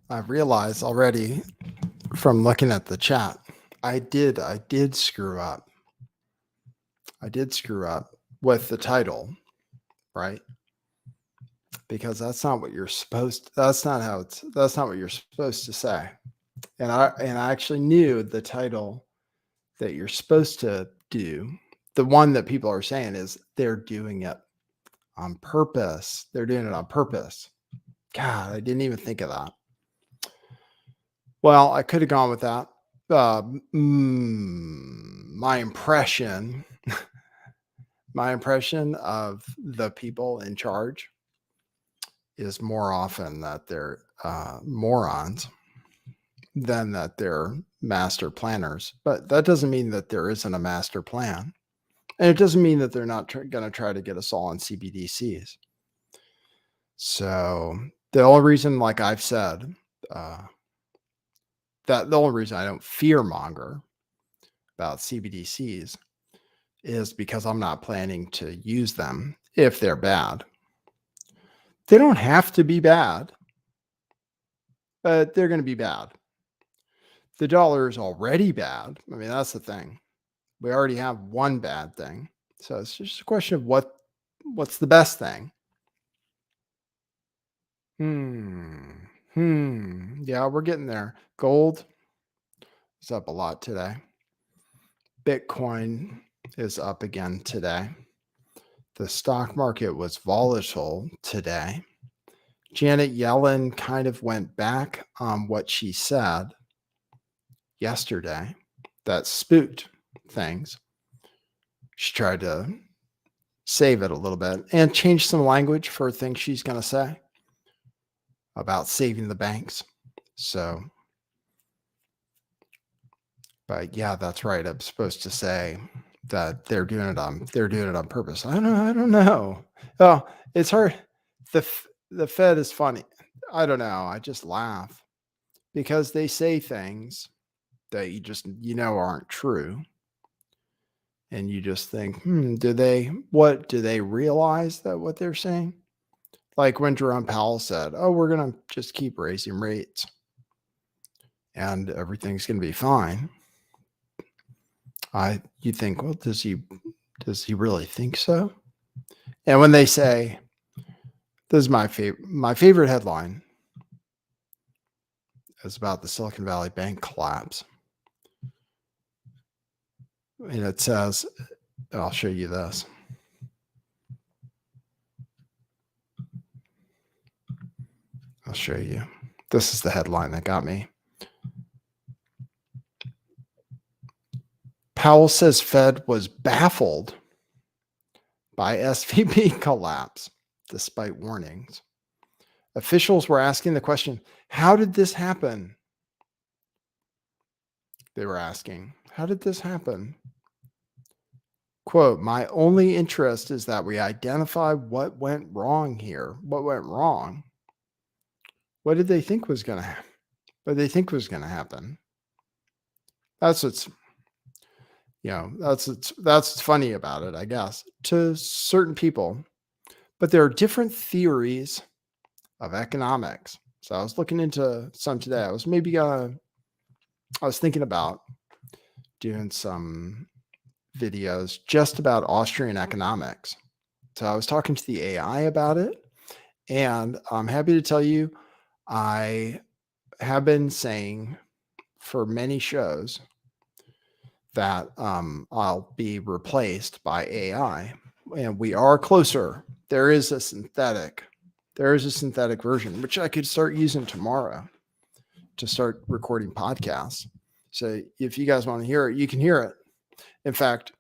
I realized already from looking at the chat, I did screw up. I did screw up with the title, right? Because that's not what you're supposed that's not what you're supposed to say. And I actually knew the title that you're supposed to do. The one that people are saying is they're doing it on purpose. They're doing it on purpose. God, I didn't even think of that. Well, I could have gone with that. My impression, my impression of the people in charge is more often that they're morons than that they're master planners. But that doesn't mean that there isn't a master plan. And it doesn't mean that they're not going to try to get us all on CBDCs. So the only reason, like I've said, that the only reason I don't fear monger about CBDCs is because I'm not planning to use them if they're bad. They don't have to be bad, but they're going to be bad. The dollar is already bad. I mean, that's the thing. We already have one bad thing. So it's just a question of what's the best thing. Yeah, we're getting there. Gold is up a lot today. Bitcoin is up again today. The stock market was volatile today. Janet Yellen kind of went back on what she said yesterday that spooked things. She tried to save it a little bit and change some language for things she's going to say about saving the banks. So, but yeah, that's right. I'm supposed to say that they're doing it on purpose. I don't know. Oh, it's hard. The Fed is funny. I don't know. I just laugh because they say things that you know aren't true. And you just think, do they realize that what they're saying? Like when Jerome Powell said, "Oh, we're going to just keep raising rates and everything's going to be fine." You think, well, does he really think so? And when they say, this is my favorite headline is about the Silicon Valley Bank collapse. And it says, I'll show you this. I'll show you. This is the headline that got me. Powell says Fed was baffled by SVB collapse, despite warnings. Officials were asking the question, how did this happen? They were asking, how did this happen? Quote, my only interest is that we identify what went wrong here. What went wrong? What did they think was going to happen? What did they think was going to happen? That's what's, that's what's funny about it, I guess, to certain people. But there are different theories of economics. So I was looking into some today. I was thinking about doing some videos just about Austrian economics. So I was talking to the AI about it, and I'm happy to tell you I have been saying for many shows that I'll be replaced by AI, and we are closer. There is a synthetic version, which I could start using tomorrow to start recording podcasts. So if you guys want to hear it, you can hear it. In fact,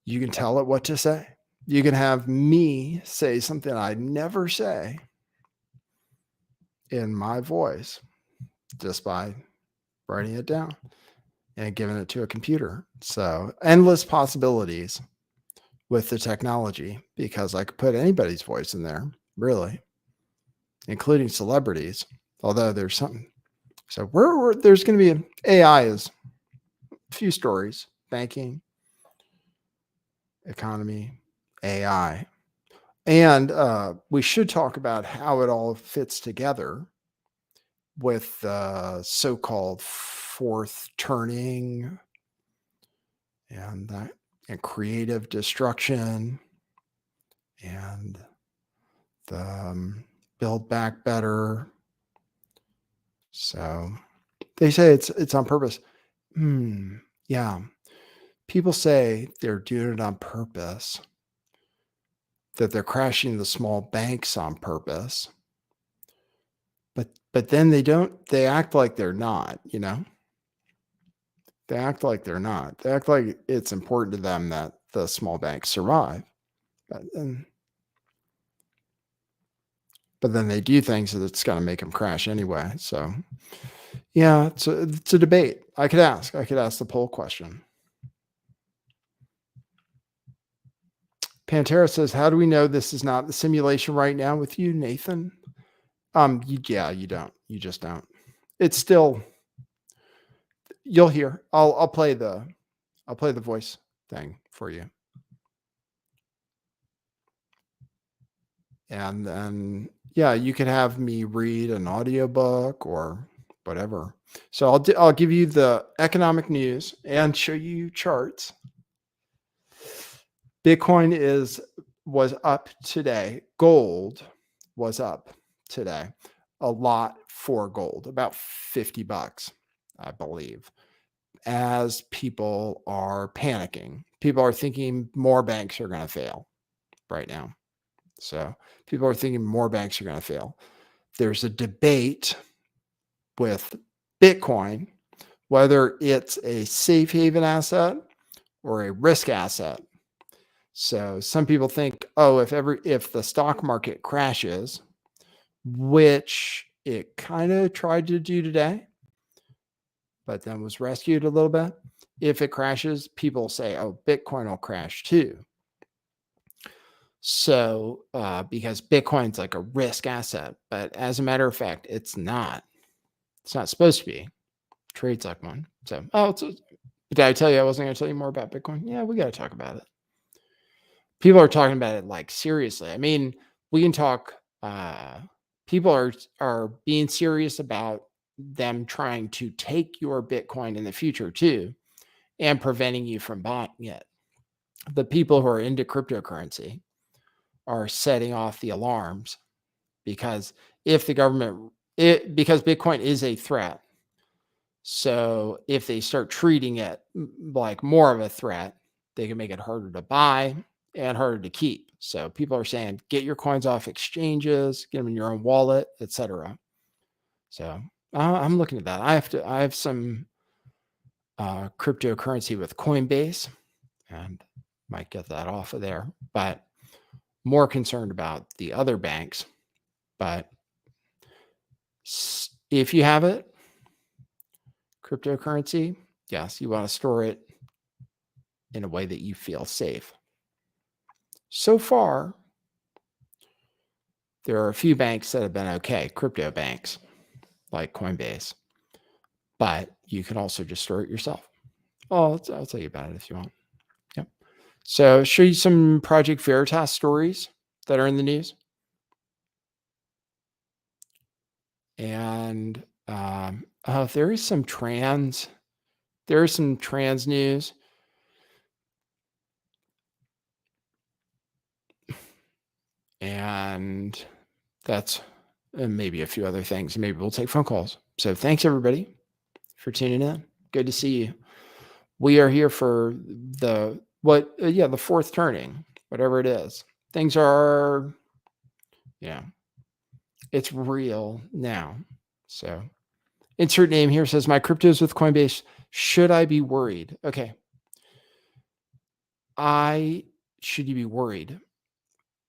you can tell it what to say. You can have me say something I never say in my voice just by writing it down and giving it to a computer. So endless possibilities with the technology, because I could put anybody's voice in there, really, including celebrities, although there's something. So there's going to be AI is a few stories, banking, economy, AI. And we should talk about how it all fits together with the so-called fourth turning and that and creative destruction and the Build Back Better. So they say it's on purpose. Yeah. People say they're doing it on purpose, that they're crashing the small banks on purpose. But then they act like they're not, you know? They act like they're not. They act like it's important to them that the small banks survive. But then they do things that's going to make them crash anyway. So, yeah, it's a debate. I could ask the poll question. Pantera says, "How do we know this is not the simulation right now with you, Nathan?" You don't. You just don't. It's still. You'll hear. I'll play the voice thing for you. And then, yeah, you could have me read an audiobook or whatever. So I'll give you the economic news and show you charts. Bitcoin was up today. Gold was up today. A lot for gold, about $50, I believe, as people are panicking. People are thinking more banks are going to fail right now. So people are thinking more banks are going to fail. There's a debate with Bitcoin, whether it's a safe haven asset or a risk asset. So some people think, oh, if the stock market crashes, which it kind of tried to do today, but then was rescued a little bit. If it crashes, people say, oh, Bitcoin will crash too. So, because Bitcoin's like a risk asset, but as a matter of fact, it's not. It's not supposed to be. Trades like one. So, did I tell you I wasn't going to tell you more about Bitcoin? Yeah, we got to talk about it. People are talking about it like seriously. I mean, we can talk. People are being serious about them trying to take your Bitcoin in the future too, and preventing you from buying it. The people who are into cryptocurrency are setting off the alarms because if the government, because Bitcoin is a threat. So if they start treating it like more of a threat, they can make it harder to buy and harder to keep. So people are saying, get your coins off exchanges, get them in your own wallet, etc. So I'm looking at that. I have some cryptocurrency with Coinbase and might get that off of there, but more concerned about the other banks. But if you have it, cryptocurrency, yes, you want to store it in a way that you feel safe. So far, there are a few banks that have been okay, crypto banks like Coinbase, but you can also just store it yourself. I'll tell you about it if you want. Yep. So show you some Project Veritas stories that are in the news. And there is some trans news. And that's maybe a few other things. Maybe we'll take phone calls. So thanks everybody for tuning in. Good to see you. We are here for the fourth turning, whatever it is. Things are, it's real now. So insert name here says, my cryptos with Coinbase. Should I be worried? Okay. Should you be worried?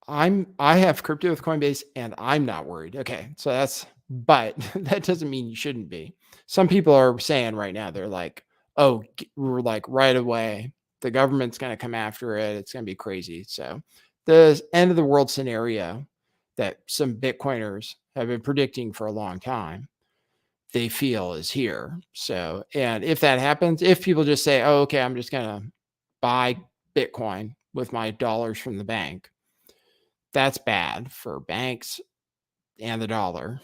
I have crypto with Coinbase and I'm not worried. Okay. So but that doesn't mean you shouldn't be. Some people are saying right now, they're like, oh, we're like right away, the government's going to come after it. It's going to be crazy. So the end of the world scenario that some Bitcoiners have been predicting for a long time, they feel is here. So, and if that happens, if people just say, oh, okay, I'm just going to buy Bitcoin with my dollars from the bank, that's bad for banks and the dollar.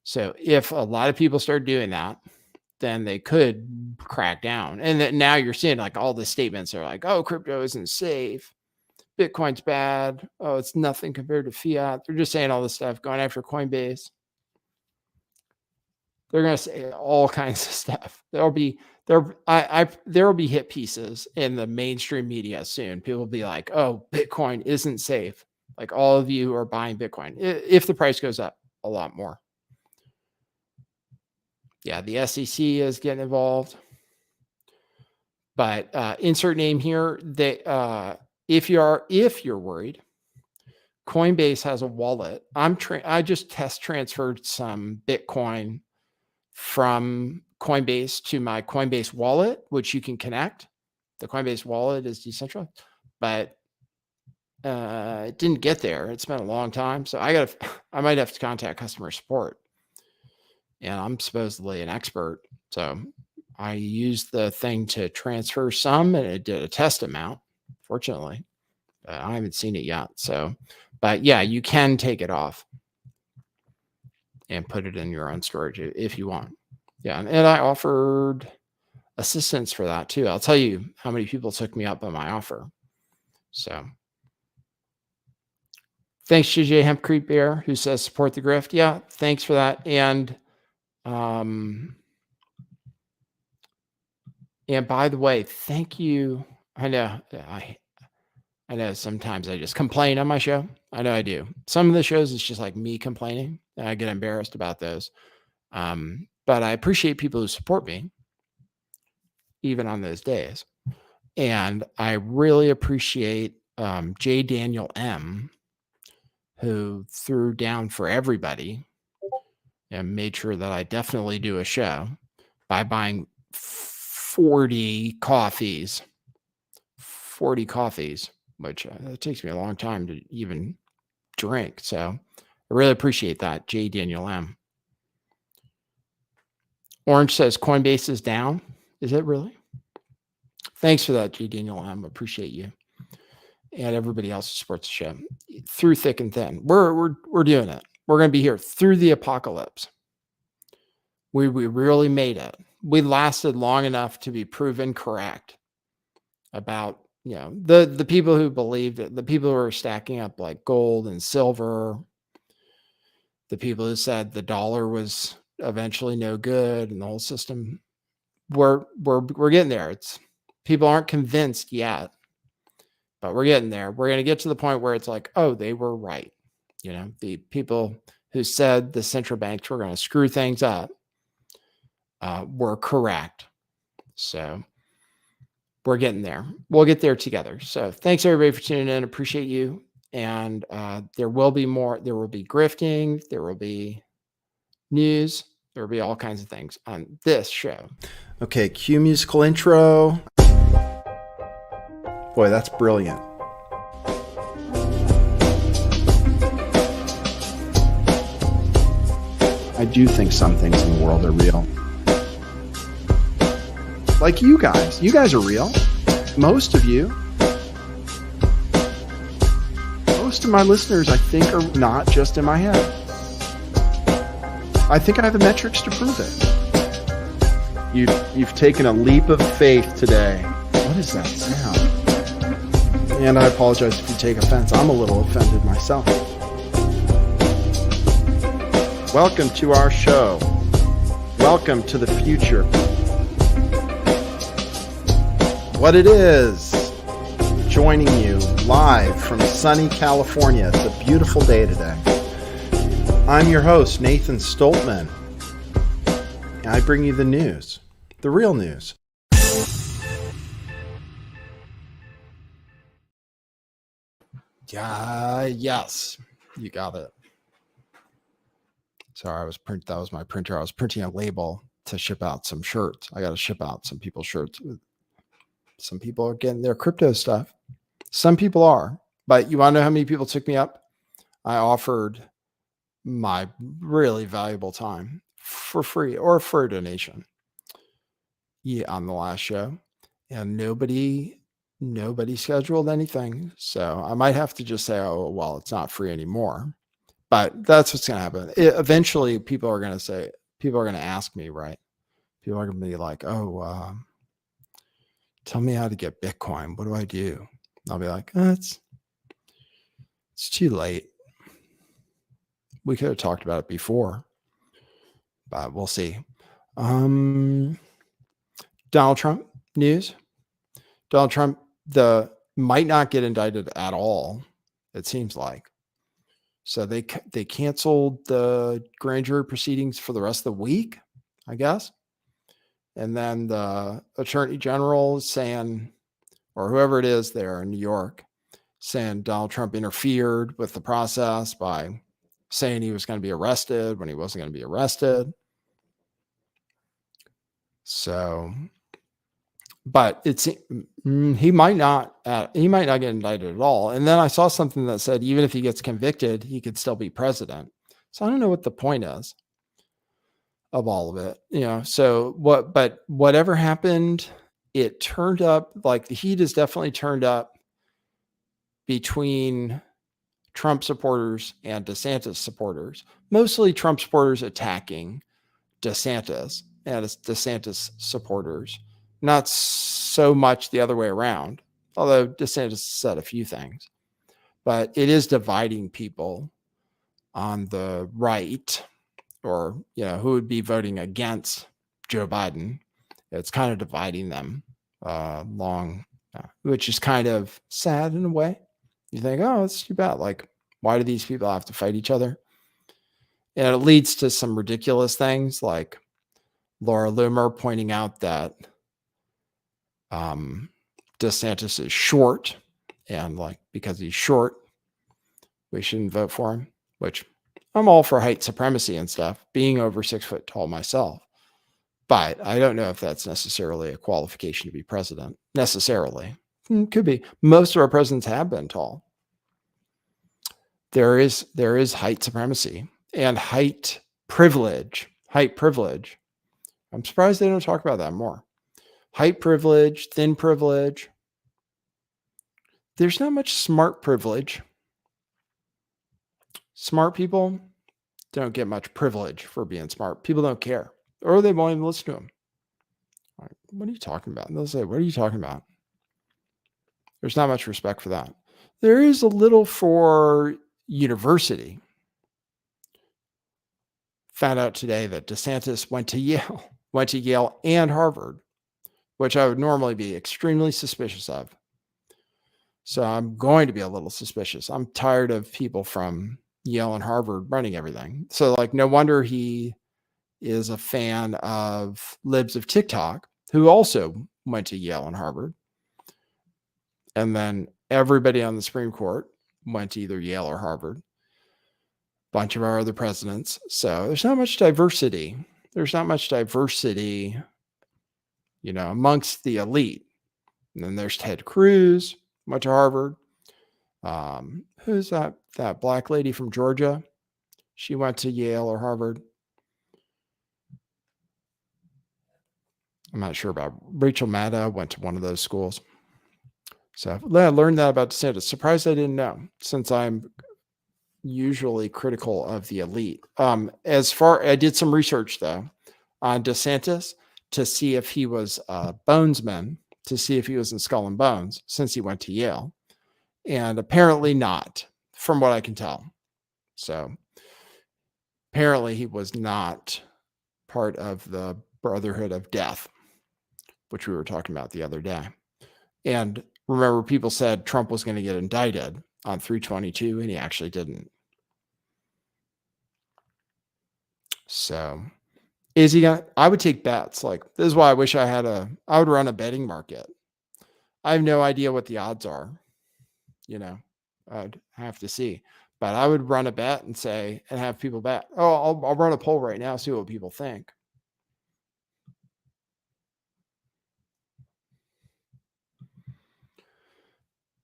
So if a lot of people start doing that, then they could crack down. And then now you're seeing like all the statements are like, oh, crypto isn't safe. Bitcoin's bad. Oh, it's nothing compared to fiat. They're just saying all this stuff, going after Coinbase. They're going to say all kinds of stuff. There'll be hit pieces in the mainstream media soon. People will be like, "Oh, Bitcoin isn't safe." Like all of you who are buying Bitcoin, if the price goes up a lot more. Yeah, the SEC is getting involved. But insert name here. If you're worried, Coinbase has a wallet. I just test transferred some Bitcoin from Coinbase to my Coinbase wallet, which you can connect. The Coinbase wallet is decentralized, but it didn't get there. It's been a long time, so I might have to contact customer support. And I'm supposedly an expert, so I used the thing to transfer some, and it did a test amount. Fortunately, but I haven't seen it yet. So, but yeah, you can take it off and put it in your own storage if you want. Yeah, and I offered assistance for that too. I'll tell you how many people took me up on my offer. So thanks, JJ Hempcrete Bear, who says support the grift. Yeah, thanks for that. And by the way, thank you. I know sometimes I just complain on my show. I know I do. Some of the shows it's just like me complaining, and I get embarrassed about those. But I appreciate people who support me, even on those days. And I really appreciate J. Daniel M., who threw down for everybody and made sure that I definitely do a show by buying 40 coffees, which it takes me a long time to even drink. So I really appreciate that, J. Daniel M. Orange says Coinbase is down. Is it really? Thanks for that, J. Daniel M. Appreciate you. And everybody else who supports the show through thick and thin. We're doing it. We're going to be here through the apocalypse. We really made it. We lasted long enough to be proven correct about, the people who believed it, the people who are stacking up like gold and silver, the people who said the dollar was eventually no good and the whole system. We're getting there. People aren't convinced yet. But we're getting there. We're going to get to the point where it's like, oh, they were right. The people who said the central banks were going to screw things up were correct. So we're getting there. We'll get there together. So thanks everybody for tuning in. Appreciate you. And there will be more. There will be grifting. There will be news. There will be all kinds of things on this show. Okay, cue musical intro. Boy, that's brilliant. I do think some things in the world are real. Like you guys. You guys are real. Most of you. Most of my listeners, I think, are not just in my head. I think I have the metrics to prove it. You've taken a leap of faith today. What is that sound? And I apologize if you take offense. I'm a little offended myself. Welcome to our show. Welcome to the future. What it is, joining you live from sunny California. It's a beautiful day today. I'm your host, Nathan Stoltman. And I bring you the news, the real news. Yes, you got it. Sorry, that was my printer. I was printing a label to ship out some shirts. I got to ship out some people's shirts. Some people are getting their crypto stuff. Some people are, but you want to know how many people took me up? I offered my really valuable time for free or for a donation. Yeah, on the last show, and nobody scheduled anything. So I might have to just say, oh, well, it's not free anymore. But that's what's going to happen. Eventually, people are going to ask me, right? People are going to be like, oh, tell me how to get Bitcoin. What do I do? I'll be like, it's too late. We could have talked about it before, but we'll see. Donald Trump news. Donald Trump might not get indicted at all, it seems like. So they canceled the grand jury proceedings for the rest of the week, I guess. And then the attorney general is saying, or whoever it is there in New York, saying Donald Trump interfered with the process by saying he was going to be arrested when he wasn't going to be arrested. So, but he might not get indicted at all. And then I saw something that said even if he gets convicted, he could still be president. So I don't know what the point is of all of it, So but whatever happened, it turned up, like the heat has definitely turned up between Trump supporters and DeSantis supporters, mostly Trump supporters attacking DeSantis and DeSantis supporters, not so much the other way around, although DeSantis said a few things, but it is dividing people on the right, or, who would be voting against Joe Biden. It's kind of dividing them which is kind of sad in a way. You think, oh, it's too bad. Like, why do these people have to fight each other? And it leads to some ridiculous things like Laura Loomer pointing out that DeSantis is short, and like, because he's short, we shouldn't vote for him, which I'm all for height supremacy and stuff, being over 6 foot tall myself. But I don't know if that's necessarily a qualification to be president, necessarily. Could be. Most of our presidents have been tall. There is height supremacy and height privilege. I'm surprised they don't talk about that more. Height privilege, thin privilege. There's not much smart privilege. Smart people don't get much privilege for being smart. People don't care, or they won't even listen to them. What are you talking about? And they'll say, what are you talking about? There's not much respect for that. There is a little for university. Found out today that DeSantis went to Yale and Harvard, which I would normally be extremely suspicious of. So I'm going to be a little suspicious. I'm tired of people from Yale and Harvard running everything. So like, no wonder he is a fan of libs of TikTok, who also went to Yale and Harvard. And then everybody on the Supreme Court went to either Yale or Harvard. Bunch of our other presidents. So there's not much diversity. Amongst the elite. And then there's Ted Cruz, went to Harvard. Who's that black lady from Georgia? She went to Yale or Harvard. I'm not sure about Rachel Maddow, went to one of those schools. So I learned that about DeSantis. Surprised I didn't know, since I'm usually critical of the elite. I did some research though on DeSantis to see if he was a bonesman, to see if he was in Skull and Bones, since he went to Yale, and apparently not, from what I can tell. So apparently he was not part of the Brotherhood of Death, which we were talking about the other day. And remember, people said Trump was going to get indicted on 322, and he actually didn't. So is he gonna? I would take bets. Like, this is why I wish I would run a betting market. I have no idea what the odds are. I'd have to see. But I would run a bet and have people bet. Oh, I'll run a poll right now, see what people think.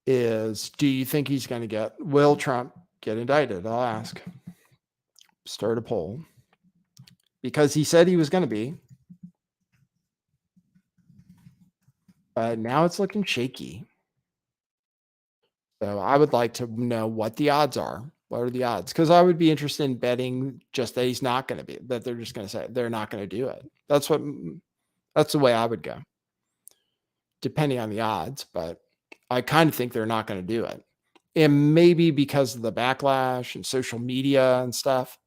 Do you think will Trump get indicted? I'll ask. Start a poll. Because he said he was going to be. But now it's looking shaky. So I would like to know what the odds are. What are the odds? Because I would be interested in betting just that he's not going to be, that they're just going to say they're not going to do it. That's the way I would go, depending on the odds. But I kind of think they're not going to do it. And maybe because of the backlash and social media and stuff,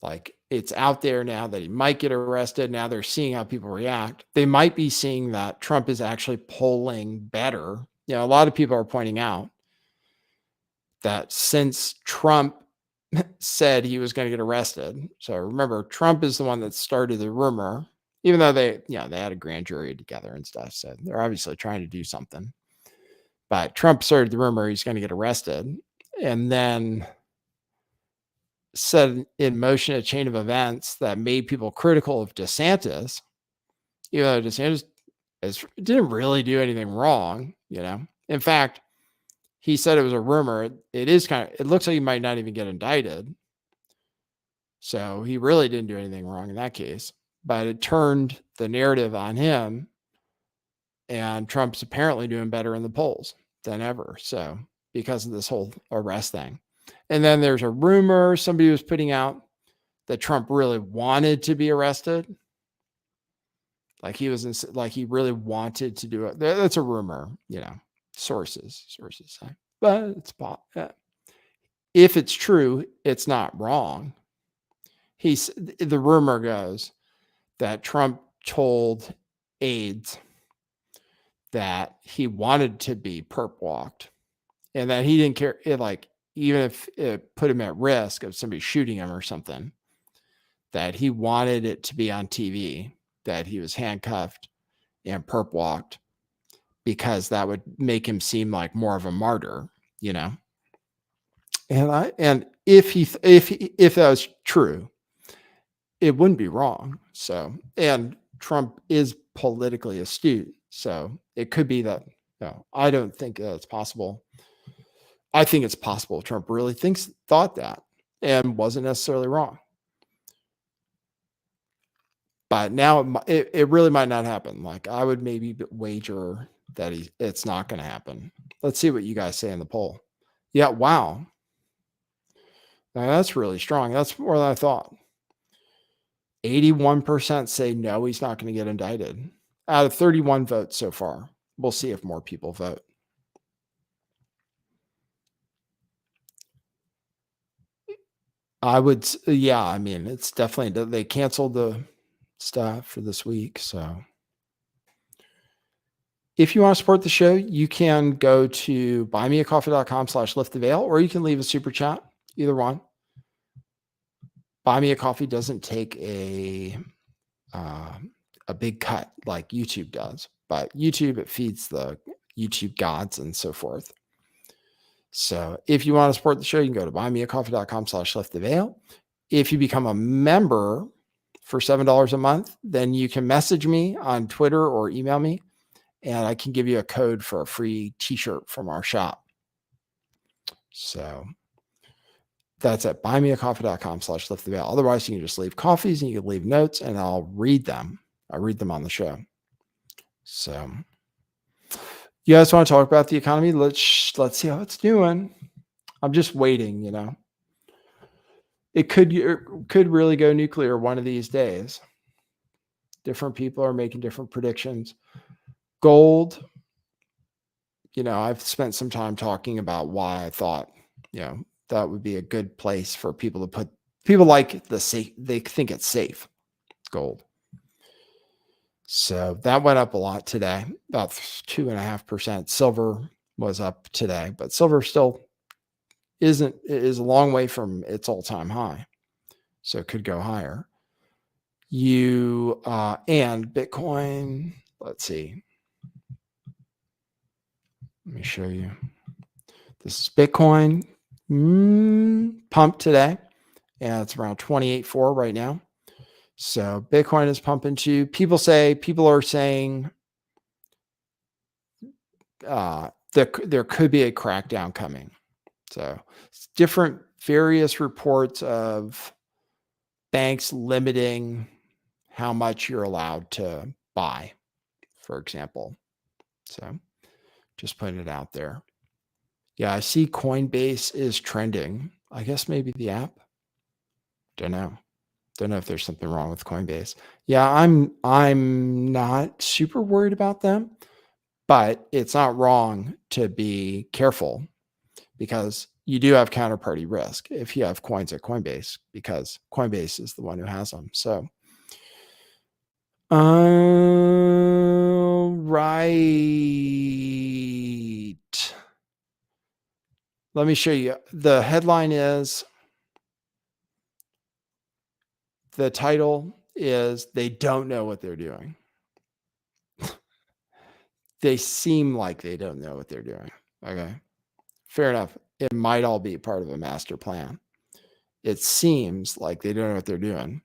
like it's out there now that he might get arrested. Now they're seeing how people react. They might be seeing that Trump is actually polling better. A lot of people are pointing out that since Trump said he was going to get arrested. So remember, Trump is the one that started the rumor, even though they had a grand jury together and stuff. So they're obviously trying to do something. But Trump started the rumor he's going to get arrested, and then set in motion a chain of events that made people critical of DeSantis, even though DeSantis didn't really do anything wrong. In fact, he said it was a rumor. It looks like he might not even get indicted. So he really didn't do anything wrong in that case, but it turned the narrative on him, and Trump's apparently doing better in the polls than ever. So because of this whole arrest thing. And then there's a rumor somebody was putting out that Trump really wanted to be arrested. Like he really wanted to do it. That's a rumor, sources say. But if it's true, it's not wrong. The rumor goes that Trump told aides that he wanted to be perp walked, and that he didn't care, even if it put him at risk of somebody shooting him or something, that he wanted it to be on TV, that he was handcuffed and perp walked, because that would make him seem like more of a martyr, And if that was true, it wouldn't be wrong. So, and Trump is politically astute, so it could be that. I don't think that's possible. I think it's possible Trump really thought that and wasn't necessarily wrong. But now it really might not happen. Like I would maybe wager that it's not going to happen. Let's see what you guys say in the poll. Yeah, wow. Now that's really strong. That's more than I thought. 81% say no, he's not going to get indicted. Out of 31 votes so far. We'll see if more people vote. I would, it's definitely, they canceled the stuff for this week. So if you want to support the show, you can go to buymeacoffee.com/lifttheveil, or you can leave a super chat, either one. Buy Me a Coffee doesn't take a big cut like YouTube does, but YouTube, it feeds the YouTube gods and so forth. So if you want to support the show, you can go to buymeacoffee.com/lifttheveil. If you become a member for $7 a month, then you can message me on Twitter or email me, and I can give you a code for a free t-shirt from our shop. So that's at buymeacoffee.com/lifttheveil. Otherwise, you can just leave coffees and you can leave notes, and I'll read them. I read them on the show. So you guys want to talk about the economy? Let's see how it's doing. I'm just waiting, It could really go nuclear one of these days. Different people are making different predictions. Gold, I've spent some time talking about why I thought, that would be a good place for people to put. People like the safe. They think it's safe. Gold. So that went up a lot today, about 2.5%. Silver was up today, but silver still is a long way from its all-time high. So it could go higher. And Bitcoin, let's see. Let me show you. This is Bitcoin pumped today, and it's around 28.4 right now. So Bitcoin is pumping too. People are saying there could be a crackdown coming. So various reports of banks limiting how much you're allowed to buy, for example. So just putting it out there. Yeah, I see Coinbase is trending. I guess maybe the app. Don't know. Don't know if there's something wrong with Coinbase. Yeah, I'm not super worried about them, but it's not wrong to be careful because you do have counterparty risk if you have coins at Coinbase because Coinbase is the one who has them. So, right. Let me show you. The headline is, the title is, they don't know what they're doing. They seem like they don't know what they're doing. Okay. Fair enough. It might all be part of a master plan. It seems like they don't know what they're doing.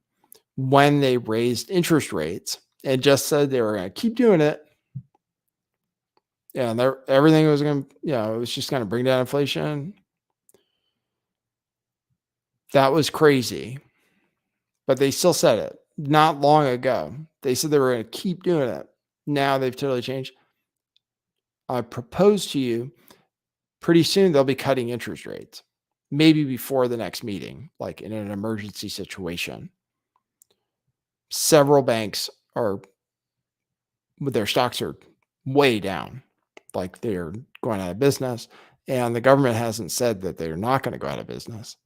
When they raised interest rates and just said they were going to keep doing it, and everything was going to, it was just going to bring down inflation. That was crazy. But they still said it not long ago. They said they were going to keep doing it. Now they've totally changed. I propose to you, pretty soon they'll be cutting interest rates, maybe before the next meeting, like in an emergency situation. Several banks their stocks are way down, like they're going out of business. And the government hasn't said that they're not going to go out of business.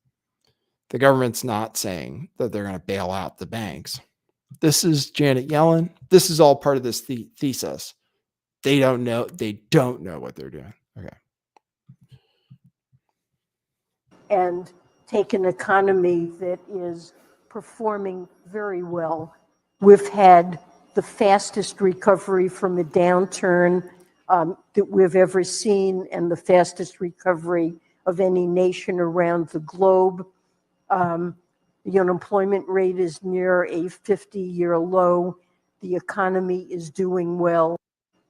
The government's not saying that they're going to bail out the banks. This is Janet Yellen. This is all part of this thesis. They don't know. They don't know what they're doing. Okay. And take an economy that is performing very well. We've had the fastest recovery from a downturn that we've ever seen, and the fastest recovery of any nation around the globe. The unemployment rate is near a 50-year low. The economy is doing well.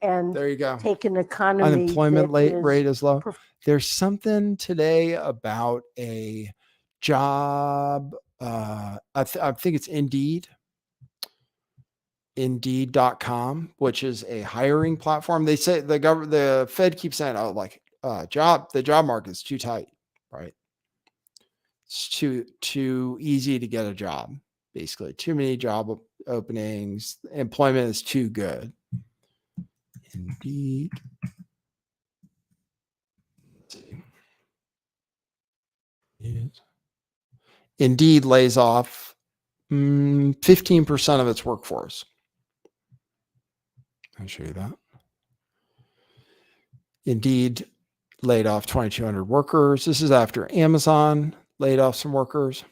And there you go. Take an economy. Unemployment rate is low. There's something today about a job. I think it's Indeed.com, which is a hiring platform. They say the Fed keeps saying, the job market is too tight, right? It's too easy to get a job. Basically, too many job openings. Employment is too good. Indeed. Indeed lays off 15% of its workforce. I'll show you that. Indeed laid off 2,200 workers. This is after Amazon laid off some workers.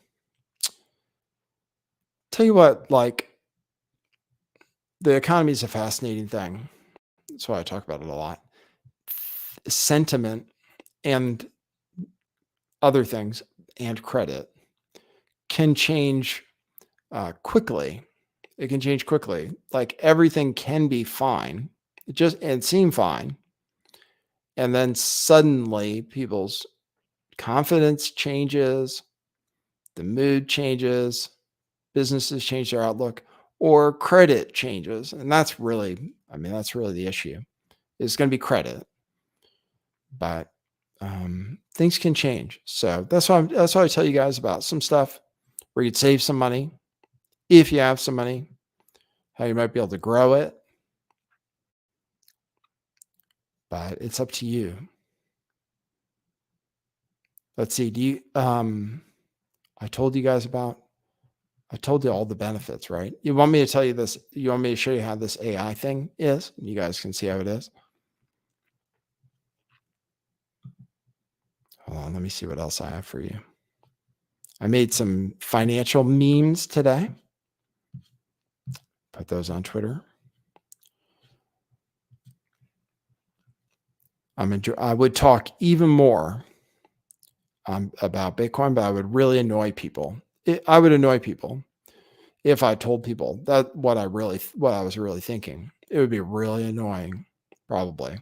Tell you what, the economy is a fascinating thing. That's why I talk about it a lot. Sentiment and other things and credit can change quickly. It can change quickly. Like everything can be fine, and seem fine. And then suddenly people's confidence changes, the mood changes, businesses change their outlook, or credit changes. And that's really the issue. It's going to be credit. But things can change. So that's why I tell you guys about some stuff where you'd save some money if you have some money, how you might be able to grow it. But it's up to you. Let's see. I told you all the benefits, right? You want me to tell you this? You want me to show you how this AI thing is? You guys can see how it is. Hold on. Let me see what else I have for you. I made some financial memes today. Put those on Twitter. I would talk even more about Bitcoin, but I would really annoy people. I would annoy people if I told people that what I was really thinking. It would be really annoying, probably.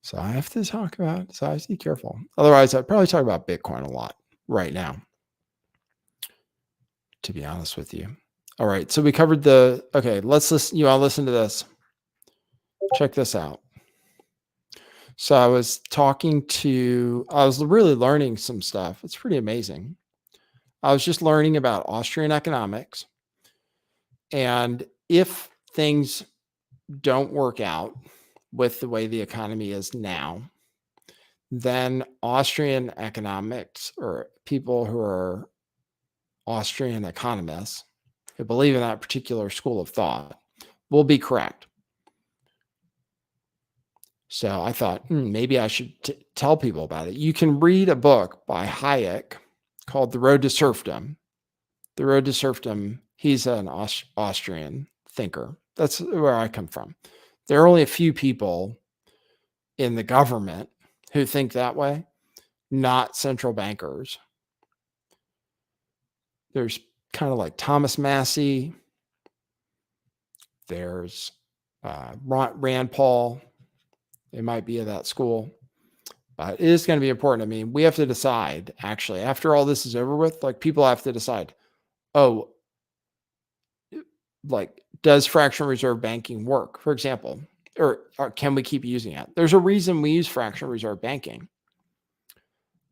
So I have to talk about. So I have to be careful. Otherwise, I'd probably talk about Bitcoin a lot right now, to be honest with you. All right. So we covered okay, let's listen. You all listen to this. Check this out. So I was I was really learning some stuff. It's pretty amazing. I was just learning about Austrian economics. And if things don't work out with the way the economy is now, then Austrian economics, or people who are Austrian economists who believe in that particular school of thought, will be correct. So I thought, maybe I should tell people about it. You can read a book by Hayek called The Road to Serfdom. The Road to Serfdom, he's an Austrian thinker. That's where I come from. There are only a few people in the government who think that way, not central bankers. There's kind of like Thomas Massey. There's Rand Paul. They might be of that school. But it is going to be important. I mean, we have to decide, actually, after all this is over with, like, people have to decide, oh, like, does fractional reserve banking work, for example, or can we keep using it? There's a reason we use fractional reserve banking,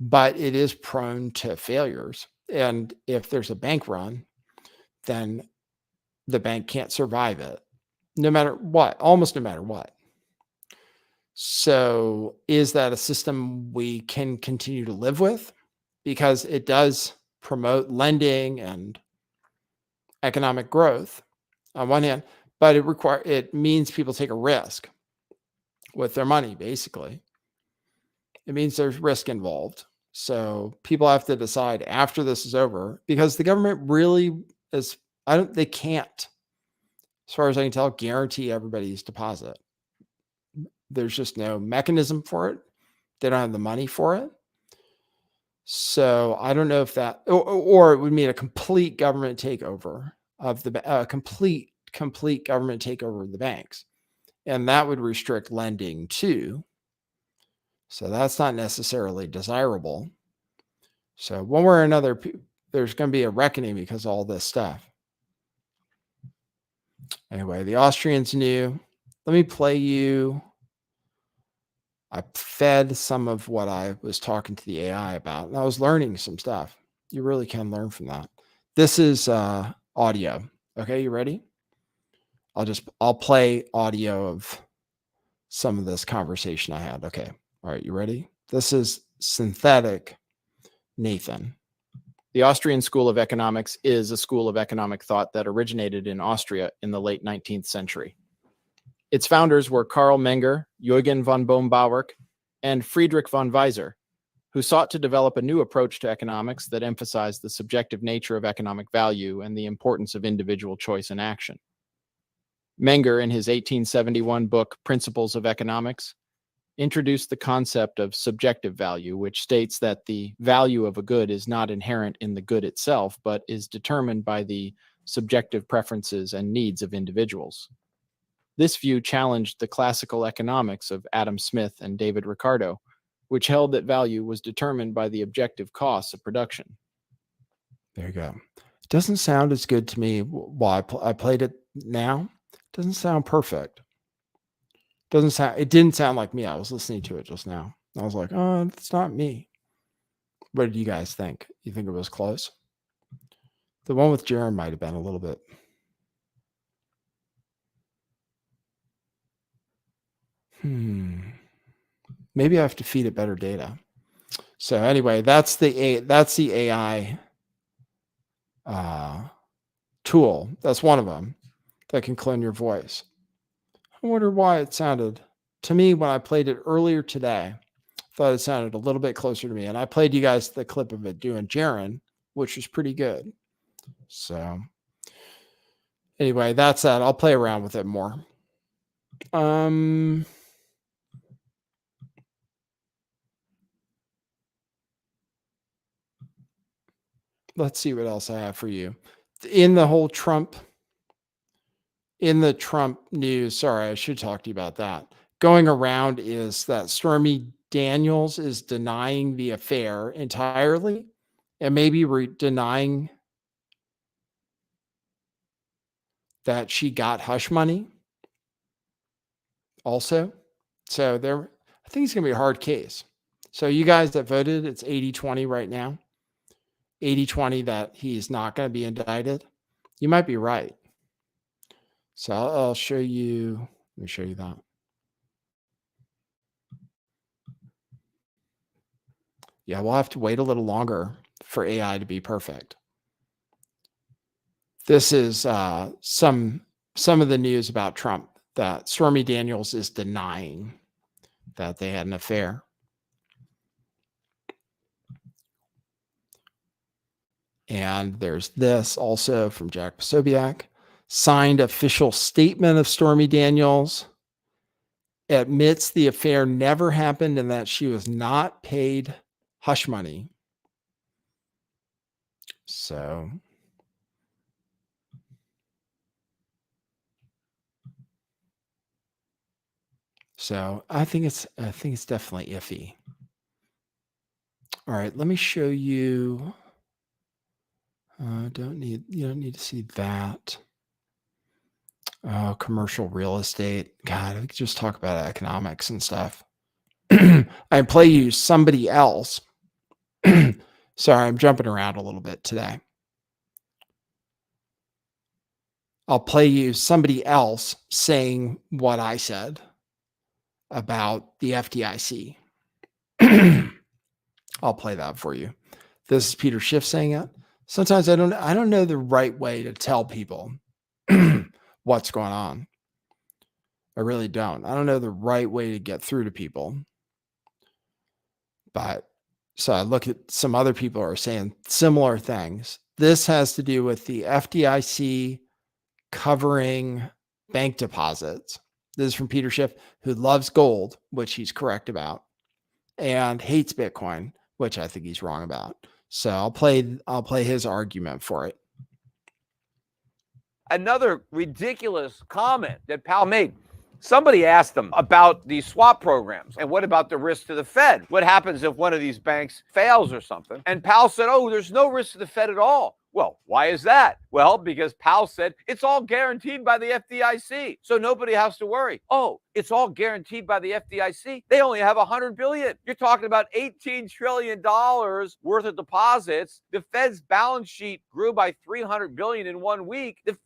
but it is prone to failures. And if there's a bank run, then the bank can't survive it, no matter what, almost no matter what. So is that a system we can continue to live with? Because it does promote lending and economic growth on one hand, but it means people take a risk with their money, basically. It means there's risk involved. So people have to decide after this is over, because the government really they can't, as far as I can tell, guarantee everybody's deposit. There's just no mechanism for it. They don't have the money for it. So I don't know if that, or it would mean a complete government takeover of the complete government takeover of the banks, and that would restrict lending too. So that's not necessarily desirable. So one way or another, there's going to be a reckoning because of all this stuff. Anyway, the Austrians knew. Let me play you. I fed some of what I was talking to the AI about, and I was learning some stuff. You really can learn from that. This is audio. Okay, you ready? I'll play audio of some of this conversation I had. Okay. All right, you ready? This is synthetic Nathan. The Austrian School of Economics is a school of economic thought that originated in Austria in the late 19th century. Its founders were Karl Menger, Eugen von Bohm-Bawerk, and Friedrich von Weiser, who sought to develop a new approach to economics that emphasized the subjective nature of economic value and the importance of individual choice and action. Menger, in his 1871 book Principles of Economics, introduced the concept of subjective value, which states that the value of a good is not inherent in the good itself, but is determined by the subjective preferences and needs of individuals. This view challenged the classical economics of Adam Smith and David Ricardo, which held that value was determined by the objective costs of production. There you go. It doesn't sound as good to me while I played it now. It doesn't sound perfect. It didn't sound like me. I was listening to it just now. I was like, oh, it's not me. What did you guys think? You think it was close? The one with Jaron might have been a little bit. Maybe I have to feed it better data. So anyway, that's the AI tool. That's one of them that can clone your voice. I wonder why it sounded to me when I played it earlier today. I thought it sounded a little bit closer to me, and I played you guys the clip of it doing Jaron, which was pretty good. So anyway, that's that. I'll play around with it more. Let's see what else I have for you. In the Trump news, sorry, I should talk to you about that. Going around is that Stormy Daniels is denying the affair entirely, and maybe denying that she got hush money also. So I I think it's going to be a hard case. So you guys that voted, it's 80-20 right now. 80-20 that he's not going to be indicted. You might be right. So I'll show you. Let me show you that. Yeah, we'll have to wait a little longer for AI to be perfect. This is some of the news about Trump that Stormy Daniels is denying that they had an affair. And there's this also from Jack Posobiec. Signed official statement of Stormy Daniels. Admits the affair never happened and that she was not paid hush money. So I think it's definitely iffy. All right, let me show you. You don't need to see that. Commercial real estate. God, I could just talk about economics and stuff. I play you somebody else. Sorry, I'm jumping around a little bit today. I'll play you somebody else saying what I said about the FDIC. I'll play that for you. This is Peter Schiff saying it. Sometimes I don't know the right way to tell people what's going on. I really don't. I don't know the right way to get through to people. But so I look at some other people who are saying similar things. This has to do with the FDIC covering bank deposits. This is from Peter Schiff, who loves gold, which he's correct about, and hates Bitcoin, which I think he's wrong about. So I'll play his argument for it. Another ridiculous comment that Powell made. Somebody asked him about these swap programs and what about the risk to the Fed? What happens if one of these banks fails or something? And Powell said, oh, there's no risk to the Fed at all. Well, why is that? Well, because Powell said it's all guaranteed by the FDIC, so nobody has to worry. Oh, it's all guaranteed by the FDIC. They only have $100 billion. You're talking about $18 trillion worth of deposits. The Fed's balance sheet grew by $300 billion in 1 week. The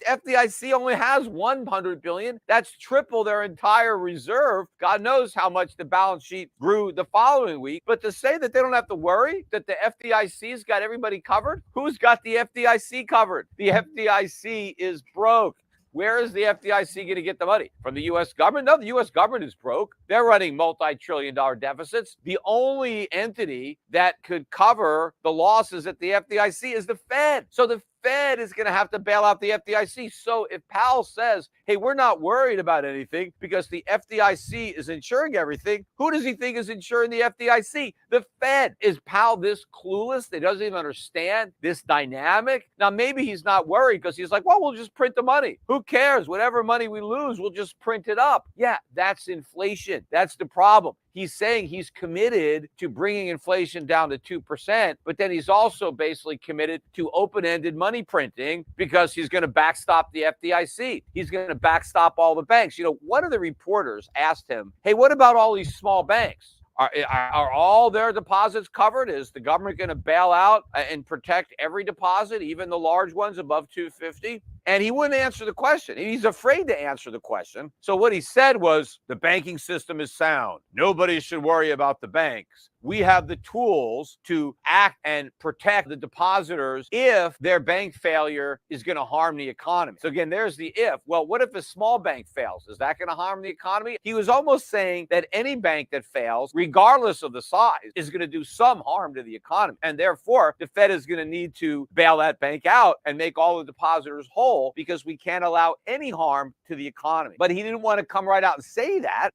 FDIC only has $100 billion. That's triple their entire reserve. God knows how much the balance sheet grew the following week. But to say that they don't have to worry, that the FDIC's got everybody covered, who's got the FDIC covered? The FDIC is broke. Where is the FDIC going to get the money? From the U.S. government? No, the U.S. government is broke. They're running multi-trillion-dollar deficits. The only entity that could cover the losses at the FDIC is the Fed. So the Fed is going to have to bail out the FDIC. So if Powell says, hey, we're not worried about anything because the FDIC is insuring everything, who does he think is insuring the FDIC? The Fed. Is Powell this clueless that he doesn't even understand this dynamic? Now, maybe he's not worried because he's like, well, we'll just print the money. Who cares? Whatever money we lose, we'll just print it up. Yeah, that's inflation. That's the problem. He's saying he's committed to bringing inflation down to 2%, but then he's also basically committed to open-ended money printing because he's going to backstop the FDIC. He's going to backstop all the banks. You know, one of the reporters asked him, hey, what about all these small banks? Are all their deposits covered? Is the government going to bail out and protect every deposit, even the large ones above 250? And he wouldn't answer the question. He's afraid to answer the question. So what he said was, the banking system is sound. Nobody should worry about the banks. We have the tools to act and protect the depositors if their bank failure is going to harm the economy. So again, there's the if. Well, what if a small bank fails? Is that going to harm the economy? He was almost saying that any bank that fails, regardless of the size, is going to do some harm to the economy. And therefore, the Fed is going to need to bail that bank out and make all the depositors whole because we can't allow any harm to the economy. But he didn't want to come right out and say that.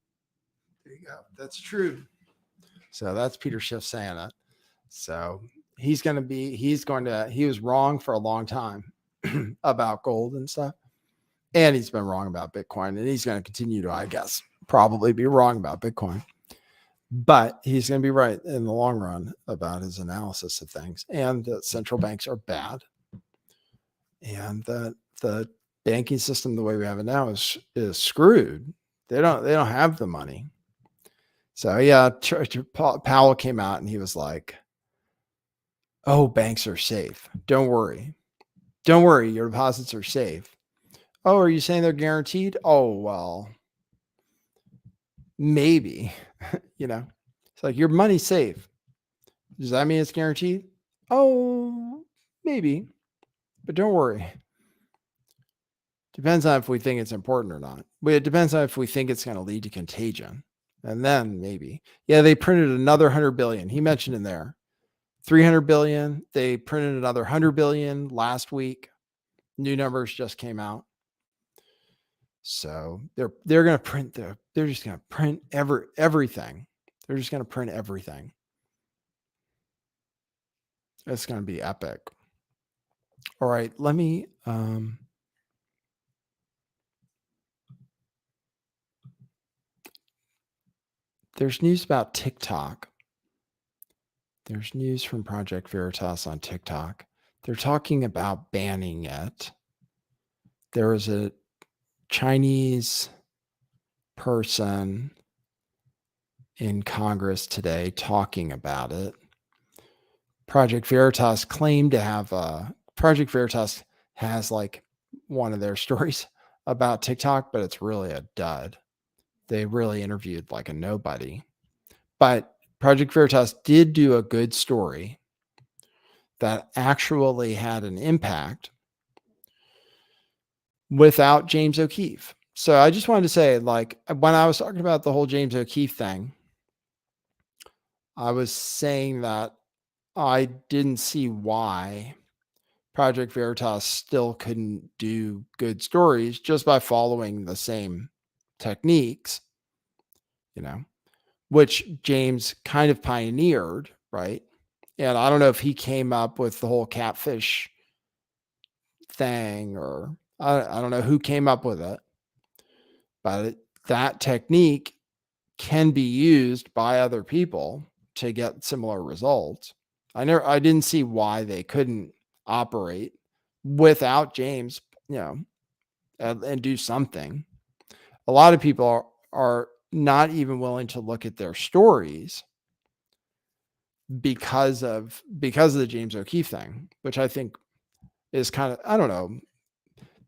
There you go. That's true. So that's Peter Schiff saying it. So he was wrong for a long time about gold and stuff. And he's been wrong about Bitcoin. And he's going to continue to, I guess, probably be wrong about Bitcoin. But he's going to be right in the long run about his analysis of things. And that central banks are bad. And that the banking system, the way we have it now, is screwed. They don't have the money. So yeah, Powell came out and he was like, "Oh, banks are safe. Don't worry. Don't worry. Your deposits are safe." "Oh, are you saying they're guaranteed?" "Oh, well, maybe." It's like, your money's safe. Does that mean it's guaranteed? "Oh, maybe, but don't worry." Depends on if we think it's important or not. But it depends on if we think it's going to lead to contagion. And then maybe. Yeah, they printed another 100 billion. He mentioned in there 300 billion. They printed another 100 billion last week. New numbers just came out. So they're going to print they're just going to print everything. They're just going to print everything. It's going to be epic. All right, let me there's news about TikTok. There's news from Project Veritas on TikTok. They're talking about banning it. There was a Chinese person in Congress today talking about it. Project Veritas claimed to have Project Veritas has like one of their stories about TikTok, but it's really a dud. They really interviewed like a nobody. But Project Veritas did do a good story that actually had an impact without James O'Keefe. So I just wanted to say, like, when I was talking about the whole James O'Keefe thing, I was saying that I didn't see why Project Veritas still couldn't do good stories just by following the same techniques, which James kind of pioneered, right? And I don't know if he came up with the whole catfish thing, or I don't know who came up with it, but that technique can be used by other people to get similar results. I didn't see why they couldn't operate without James, and do something. A lot of people are not even willing to look at their stories because of the James O'Keefe thing, which I think is kind of, I don't know.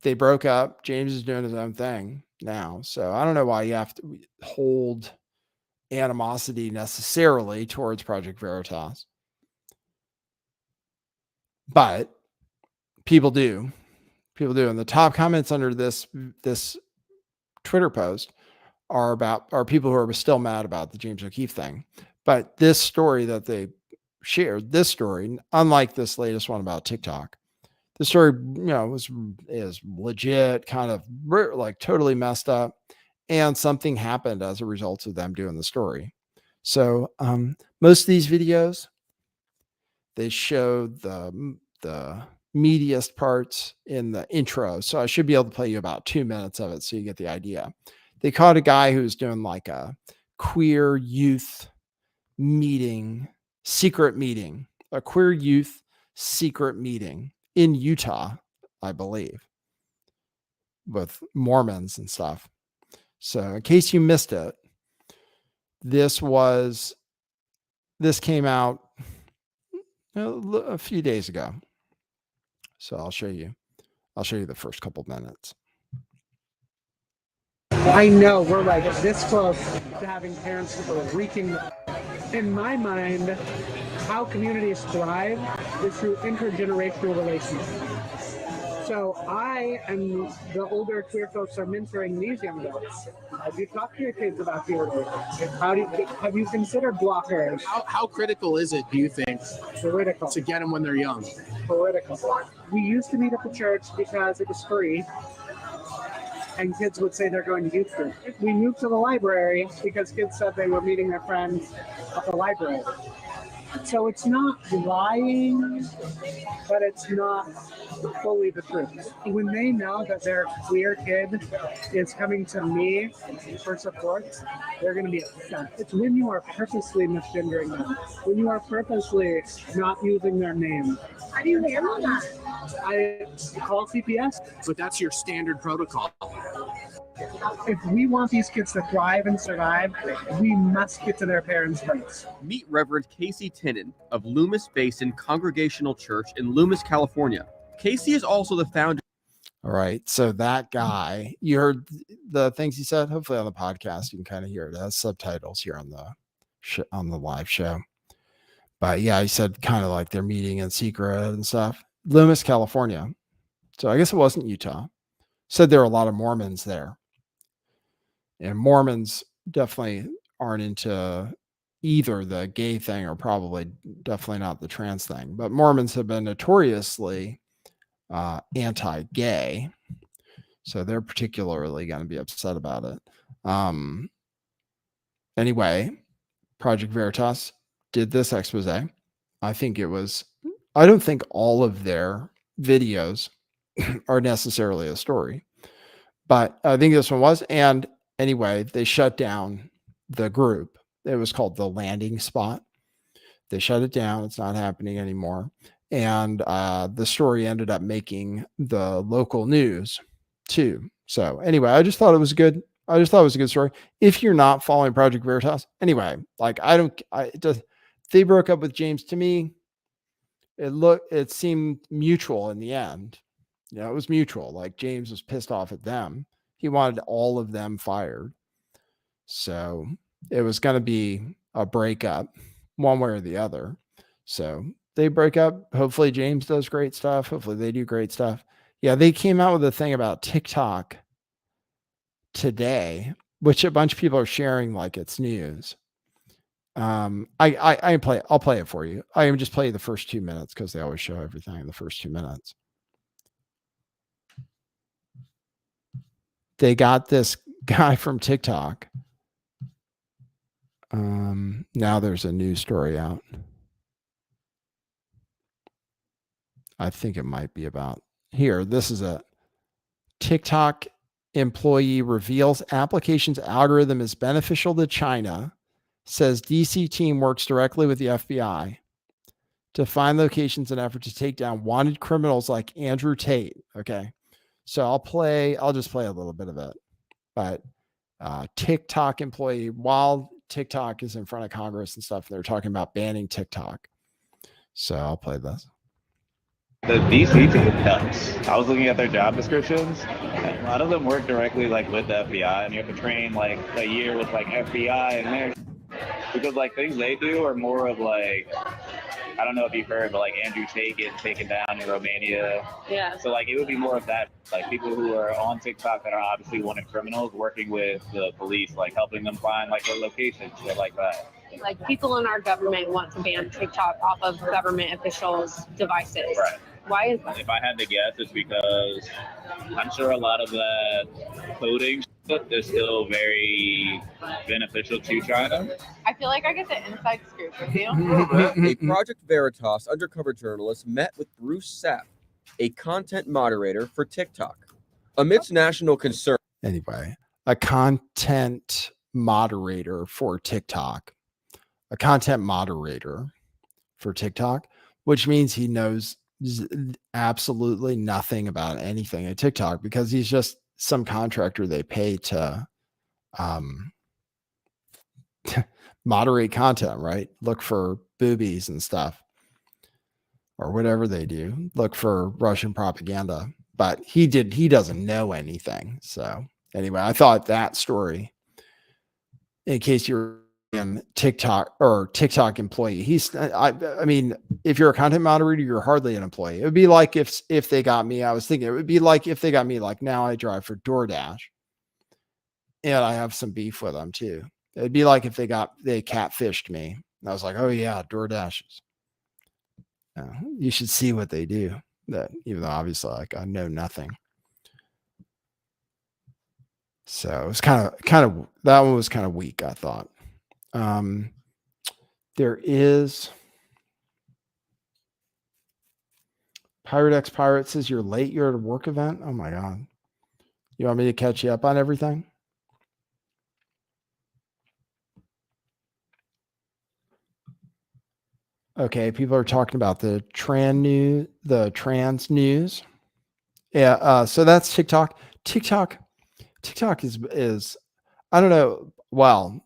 They broke up. James is doing his own thing now. So I don't know why you have to hold animosity necessarily towards Project Veritas. But people do. People do. And the top comments under this Twitter post are people who are still mad about the James O'Keefe thing. But this story that they shared, this story, unlike this latest one about TikTok, the story, is legit, kind of like totally messed up, and something happened as a result of them doing the story. So most of these videos, they show the meatiest parts in the intro. So I should be able to play you about 2 minutes of it so you get the idea. They caught a guy who was doing like a queer youth secret meeting, a queer youth secret meeting in Utah, I believe, with Mormons and stuff. So in case you missed it, this came out a few days ago. So I'll show you the first couple minutes. I know we're like this close to having parents that are reaching. In my mind, how communities thrive is through intergenerational relationships. So I and the older queer folks are mentoring these young adults. Have you talked to your kids about puberty? Have you considered blockers? How critical is it, do you think, Critical. to get them when they're young? Critical. We used to meet at the church because it was free, and kids would say they're going to youth group. We moved to the library because kids said they were meeting their friends at the library. So it's not lying, but it's not fully the truth. When they know that their queer kid is coming to me for support, they're going to be upset. It's when you are purposely misgendering them, when you are purposely not using their name. How do you handle that? I call CPS. But that's your standard protocol. If we want these kids to thrive and survive, we must get to their parents' rights. Meet Reverend Casey Tinnen of Loomis Basin Congregational Church in Loomis, California. Casey is also the founder. All right. So that guy, you heard the things he said. Hopefully on the podcast, you can kind of hear it. It has subtitles here on the live show. But yeah, he said kind of like they're meeting in secret and stuff. Loomis, California. So I guess it wasn't Utah. Said there are a lot of Mormons there. And Mormons definitely aren't into either the gay thing or probably definitely not the trans thing. But Mormons have been notoriously anti-gay. So they're particularly going to be upset about it. Anyway, Project Veritas did this expose. I don't think all of their videos are necessarily a story, but I think this one was. And anyway, they shut down the group. It was called The Landing Spot. They shut it down. It's not happening anymore. And the story ended up making the local news too. So anyway, I just thought it was good. I just thought it was a good story. If you're not following Project Veritas, anyway, like they broke up with James. To me, it seemed mutual in the end. You know, it was mutual. Like James was pissed off at them. He wanted all of them fired. So it was going to be a breakup one way or the other. So they break up. Hopefully James does great stuff. Hopefully they do great stuff. Yeah, they came out with a thing about TikTok today, which a bunch of people are sharing like it's news. I'll play it for you. I am just play the first 2 minutes because they always show everything in the first 2 minutes. They got this guy from TikTok. Now there's a news story out. I think it might be about here. This is a TikTok employee reveals application's algorithm is beneficial to China, says DC team works directly with the FBI to find locations in effort to take down wanted criminals like Andrew Tate. Okay. So I'll just play a little bit of it. But TikTok employee, while TikTok is in front of Congress and stuff, they're talking about banning TikTok. So I'll play this. The DC team helps. I was looking at their job descriptions, and a lot of them work directly like with the FBI, and you have to train like a year with like FBI and there, because like things they do are more of like, I don't know if you've heard, but like Andrew Tate getting taken down in Romania. Yeah. So like it would be more of that, like people who are on TikTok that are obviously wanted criminals working with the police, like helping them find like their locations, shit like that. Like people in our government want to ban TikTok off of government officials' devices. Right. Why is that? If I had to guess, it's because I'm sure a lot of that coding stuff is still very beneficial to China. I feel like I get the inside scoop with you. A Project Veritas undercover journalist met with Bruce Sapp, a content moderator for TikTok. Amidst national concern. Anyway, a content moderator for TikTok. A content moderator for TikTok, which means he knows absolutely nothing about anything at TikTok because he's just some contractor they pay to moderate content, right? Look for boobies and stuff or whatever they do. Look for Russian propaganda, but he doesn't know anything. So anyway, I thought that story, in case you're TikTok employee, I mean, if you're a content moderator, you're hardly an employee. It would be like if they got me, I was thinking it would be like if they got me, like now I drive for DoorDash and I have some beef with them too. It'd be like if they catfished me. And I was like, oh yeah, DoorDash. You should see what they do. That even though obviously like I know nothing. So it was kind of that one was kind of weak, I thought. There is Pirate X Pirate says you're late. You're at a work event. Oh my God. You want me to catch you up on everything? Okay. People are talking about the trans news. Yeah. So that's TikTok. TikTok TikTok is I don't know. Well,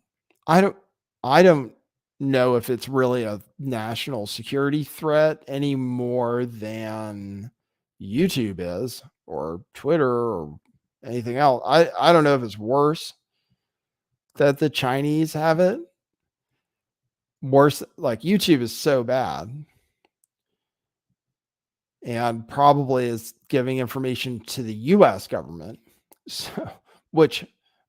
I don't know if it's really a national security threat any more than YouTube is or Twitter or anything else. I don't know if it's worse that the Chinese have it. Worse, like YouTube is so bad and probably is giving information to the US government. So, which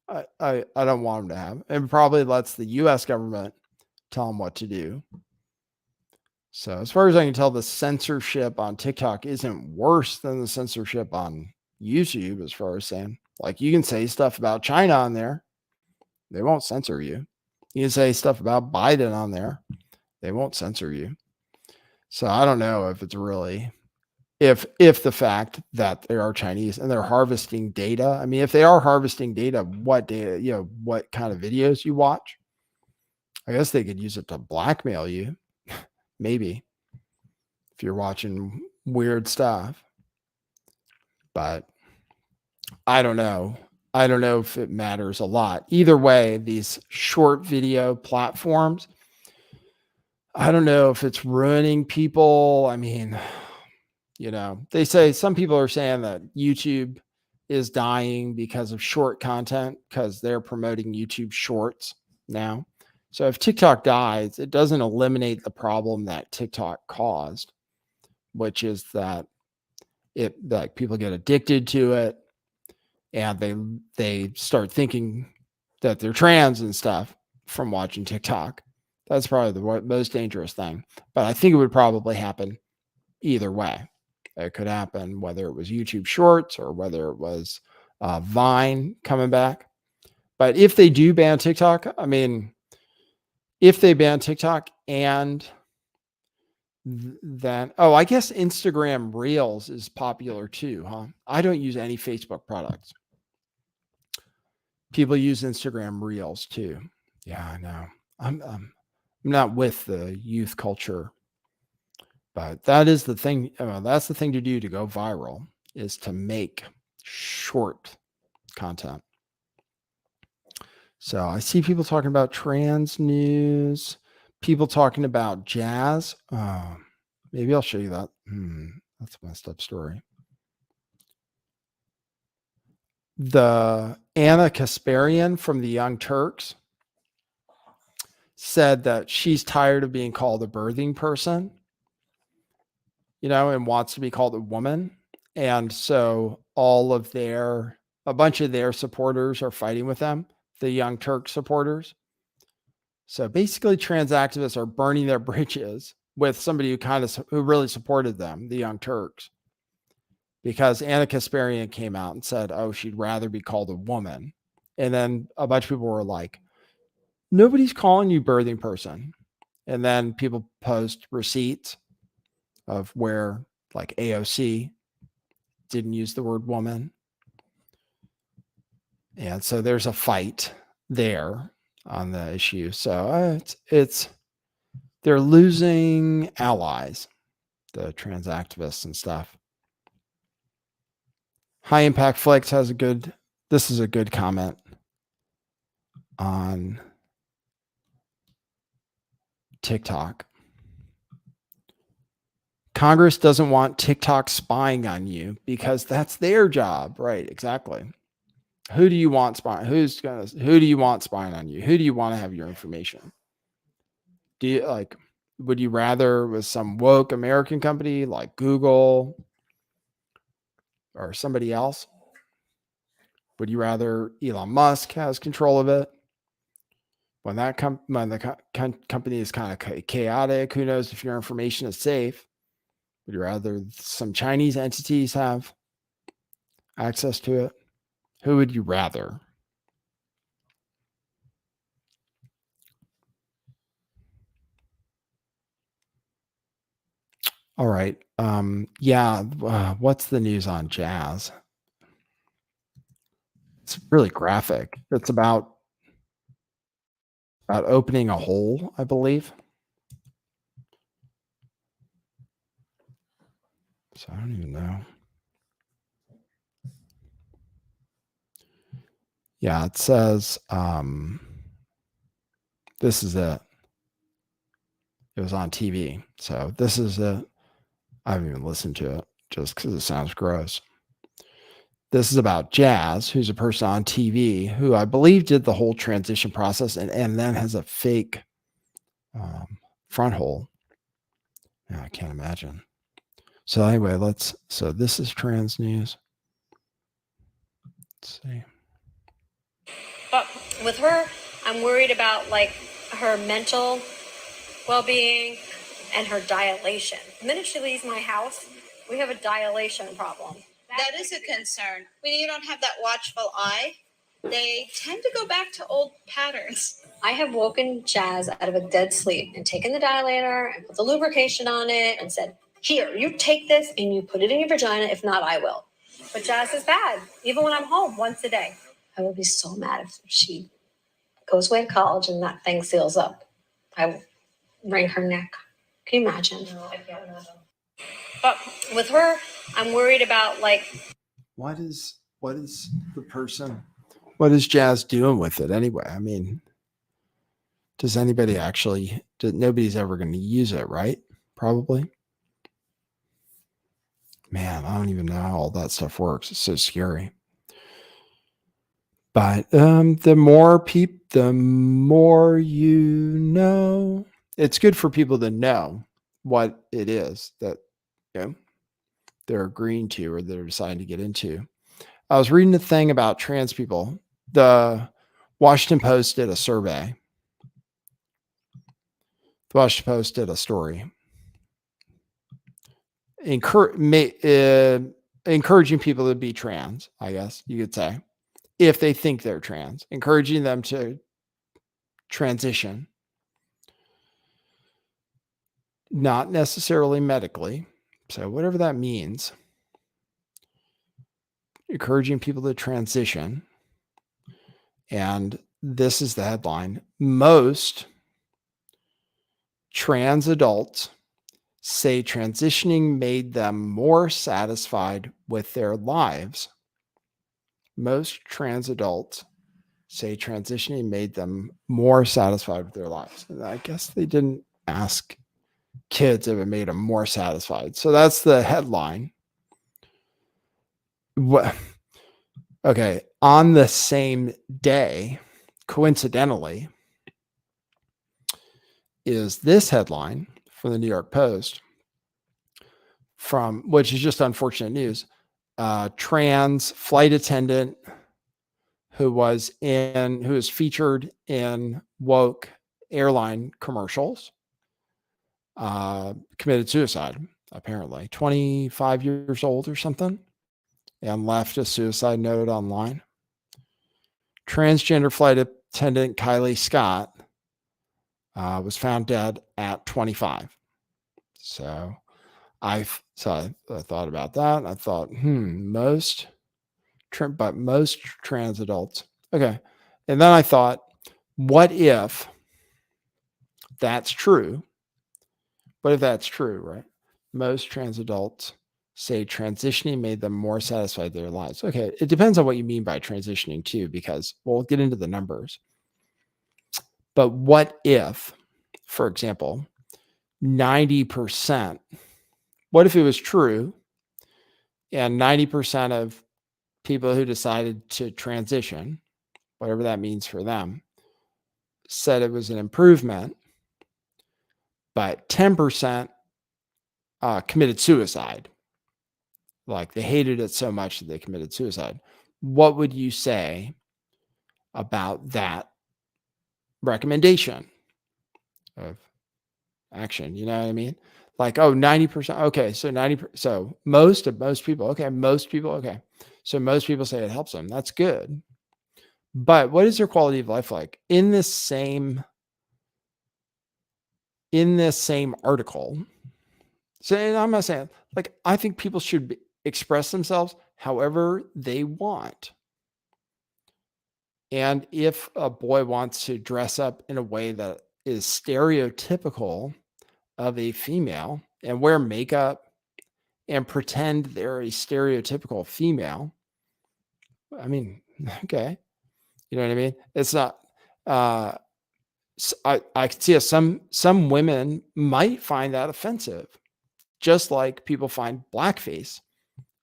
I don't want them to have, and probably lets the US government tell them what to do. So, as far as I can tell, the censorship on TikTok isn't worse than the censorship on YouTube, as far as saying, like, you can say stuff about China on there, they won't censor you. You can say stuff about Biden on there, they won't censor you. So, I don't know if it's really if the fact that they are Chinese and they're harvesting data. I mean, if they are harvesting data, what data, what kind of videos you watch, I guess they could use it to blackmail you. Maybe if you're watching weird stuff, but I don't know. I don't know if it matters a lot. Either way, these short video platforms, I don't know if it's ruining people. I mean, they say some people are saying that YouTube is dying because of short content because they're promoting YouTube shorts now. So if TikTok dies, it doesn't eliminate the problem that TikTok caused, which is that like people get addicted to it and they start thinking that they're trans and stuff from watching TikTok. That's probably the most dangerous thing. But I think it would probably happen either way. It could happen whether it was YouTube Shorts or whether it was Vine coming back. But if they do ban TikTok, I mean, if they ban TikTok and then, I guess Instagram Reels is popular too, huh? I don't use any Facebook products. People use Instagram Reels too. Yeah, I know. I'm not with the youth culture. But that is the thing. That's the thing to do to go viral is to make short content. So I see people talking about trans news, people talking about jazz. Maybe I'll show you that. That's a messed up story. The Anna Kasparian from the Young Turks said that she's tired of being called a birthing person. And wants to be called a woman. And so a bunch of their supporters are fighting with them, the Young Turk supporters. So basically trans activists are burning their bridges with somebody who really supported them, the Young Turks, because Anna Kasparian came out and said, she'd rather be called a woman. And then a bunch of people were like, nobody's calling you birthing person. And then people post receipts of where like AOC didn't use the word woman. And so there's a fight there on the issue. So they're losing allies, the trans activists and stuff. High Impact Flex this is a good comment on TikTok. Congress doesn't want TikTok spying on you because that's their job. Right, exactly. Who do you want spying? Who do you want spying on you? Who do you want to have your information? Would you rather with some woke American company like Google or somebody else? Would you rather Elon Musk has control of it? When the company is kind of chaotic, who knows if your information is safe? Would you rather some Chinese entities have access to it? Who would you rather? All right. What's the news on jazz? It's really graphic. It's about opening a hole, I believe. So I don't even know. Yeah, it says this is it. It was on TV. So this is it. I haven't even listened to it just because it sounds gross. This is about Jazz, who's a person on TV who I believe did the whole transition process and then has a fake front hole. Yeah, I can't imagine. So anyway, so this is trans news. Let's see. But with her, I'm worried about like her mental well-being and her dilation. The minute she leaves my house, we have a dilation problem. That is a concern. When you don't have that watchful eye, they tend to go back to old patterns. I have woken Jazz out of a dead sleep and taken the dilator and put the lubrication on it and said, here, you take this and you put it in your vagina. If not, I will. But Jazz is bad, even when I'm home once a day. I would be so mad if she goes away to college and that thing seals up. I will wring her neck. Can you imagine? No, I can't imagine. But with her, I'm worried about like. What is Jazz doing with it anyway? I mean, does anybody actually, nobody's ever going to use it, right? Probably. Man, I don't even know how all that stuff works. It's so scary. But the more you know, it's good for people to know what it is that they're agreeing to or they're deciding to get into. I was reading a thing about trans people. The Washington Post did a survey. The Washington Post did a story encouraging people to be trans, I guess you could say, if they think they're trans, encouraging them to transition, not necessarily medically. So whatever that means, encouraging people to transition. And this is the headline. Most trans adults say transitioning made them more satisfied with their lives. Most trans adults say transitioning made them more satisfied with their lives. And I guess they didn't ask kids if it made them more satisfied. So that's the headline. Okay. On the same day, coincidentally, is this headline from the New York Post, which is just unfortunate news. Trans flight attendant who was featured in woke airline commercials committed suicide, apparently 25 years old or something, and left a suicide note online. Transgender flight attendant Kylie Scott was found dead at 25. So I thought about that. I thought, most trans adults. Okay. And then I thought, what if that's true? What if that's true, right? Most trans adults say transitioning made them more satisfied with their lives. Okay. It depends on what you mean by transitioning too, because we'll get into the numbers. But what if, for example, 90%, what if it was true and 90% of people who decided to transition, whatever that means for them, said it was an improvement, but 10% committed suicide? Like they hated it so much that they committed suicide. What would you say about that recommendation of action? You know what I mean? Like, 90%. Okay. So 90%. So most people. Okay. Most people. Okay. So most people say it helps them. That's good. But what is their quality of life like? In this same article, so I'm not saying, like, I think people should express themselves however they want. And if a boy wants to dress up in a way that is stereotypical of a female and wear makeup and pretend they're a stereotypical female, I mean, okay. You know what I mean? It's not. I could see some women might find that offensive, just like people find blackface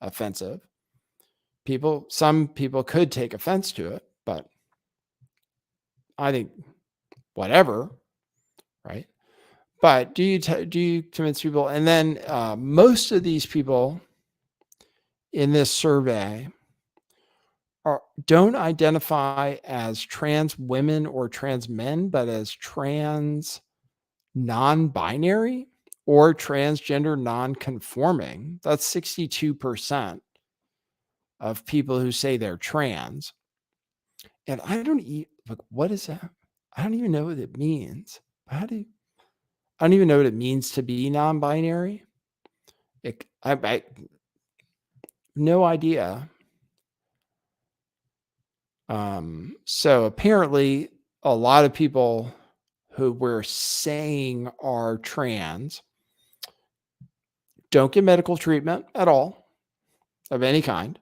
offensive. Some people could take offense to it, but I think whatever, right? But do you convince people? And then most of these people in this survey don't identify as trans women or trans men, but as trans non-binary or transgender non-conforming. That's 62% of people who say they're trans. And I don't like, what is that? I don't even know what it means. I don't even know what it means to be non-binary. I no idea. So apparently a lot of people who we're saying are trans don't get medical treatment at all of any kind,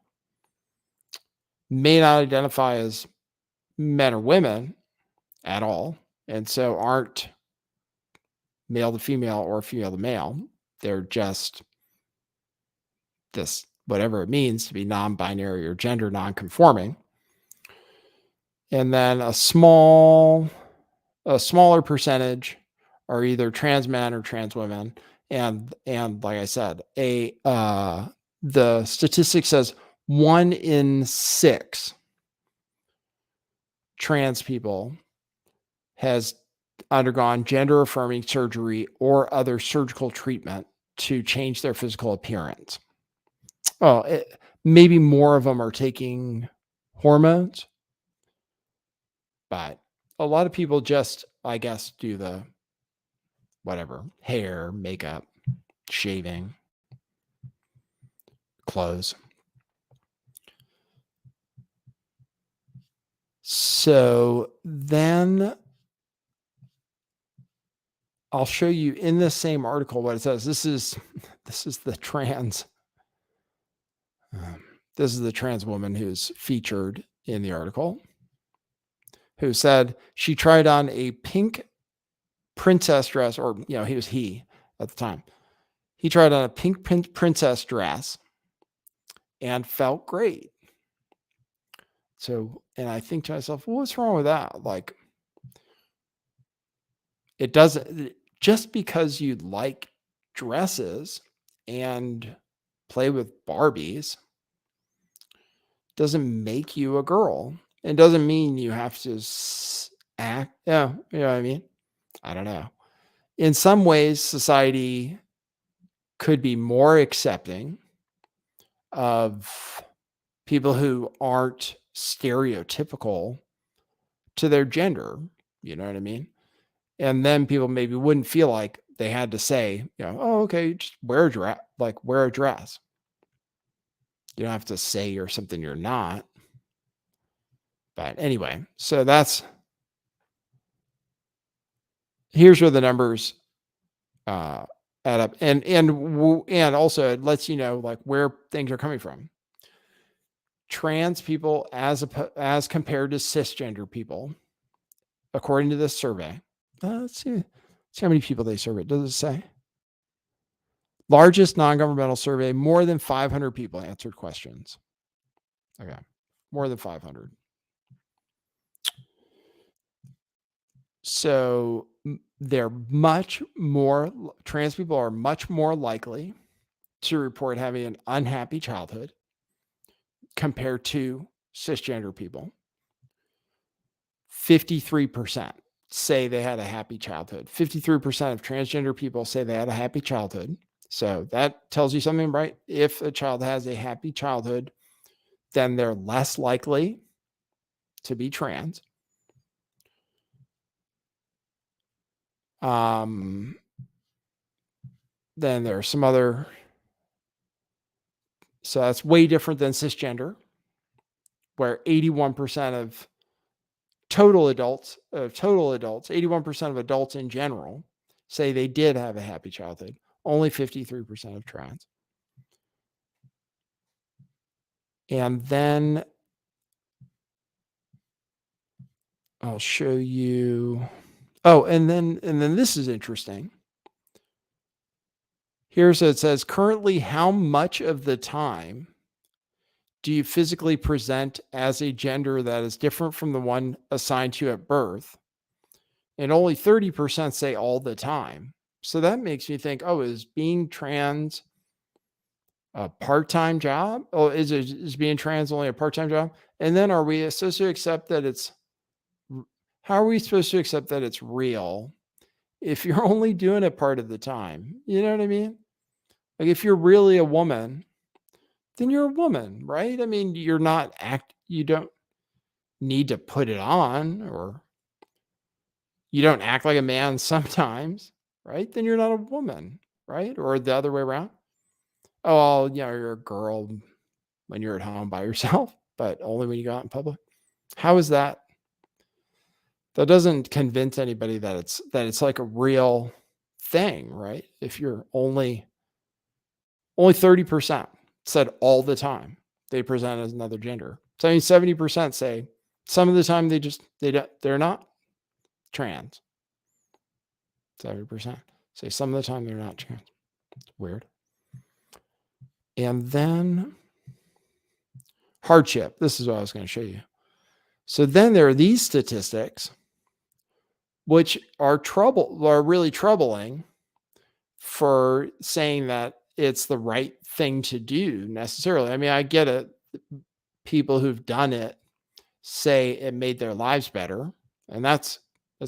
may not identify as men or women at all, and so aren't male to female or female to male. They're just this, whatever it means to be non-binary or gender non-conforming. And then a smaller percentage are either trans men or trans women. And like I said, the statistic says 1 in 6 trans people has undergone gender affirming surgery or other surgical treatment to change their physical appearance. Maybe more of them are taking hormones, but a lot of people just, I guess, do the whatever, hair, makeup, shaving, clothes. So then I'll show you in this same article what it says. This is the trans. This is the trans woman who's featured in the article, who said she tried on a pink princess dress, or he at the time. He tried on a pink princess dress and felt great. So, and I think to myself, well, what's wrong with that? Like, it doesn't, just because you like dresses and play with Barbies doesn't make you a girl. It doesn't mean you have to act. Yeah, you know what I mean? I don't know. In some ways, society could be more accepting of people who aren't stereotypical to their gender. You know what I mean? And then people maybe wouldn't feel like they had to say, oh, okay, just wear a dress, wear a dress. You don't have to say you're something you're not. But anyway, so here's where the numbers add up, and also it lets you know where things are coming from. Trans people as compared to cisgender people, according to this survey. Let's see how many people they surveyed. Does it say? Largest non-governmental survey, more than 500 people answered questions. Okay, more than 500. So trans people are much more likely to report having an unhappy childhood compared to cisgender people. 53% say they had a happy childhood. 53% of transgender people say they had a happy childhood. So that tells you something, right? If a child has a happy childhood, then they're less likely to be trans. Then there are some other. So that's way different than cisgender, where 81% of total adults, 81% of adults in general say they did have a happy childhood. Only 53% of trans. And then I'll show you. Oh, and then this is interesting. Here's what it says. Currently, how much of the time do you physically present as a gender that is different from the one assigned to you at birth? And only 30% say all the time. So that makes me think, oh, is being trans a part-time job? Oh, is being trans only a part-time job? And then are we supposed to accept that it's, how are we supposed to accept that it's real if you're only doing it part of the time? You know what I mean? Like if you're really a woman, then you're a woman, right? I mean, you don't need to put it on, or you don't act like a man sometimes, right? Then you're not a woman, right? Or the other way around. Oh, well, you're a girl when you're at home by yourself, but only when you go out in public. How is that? That doesn't convince anybody that it's like a real thing, right? If you're only 30% said all the time they present as another gender. So I mean 70% say some of the time they're not trans. 70% say some of the time they're not trans. Weird. And then hardship. This is what I was going to show you. So then there are these statistics, which are really troubling for saying that it's the right thing to do necessarily. I mean, I get it. People who've done it say it made their lives better, and that's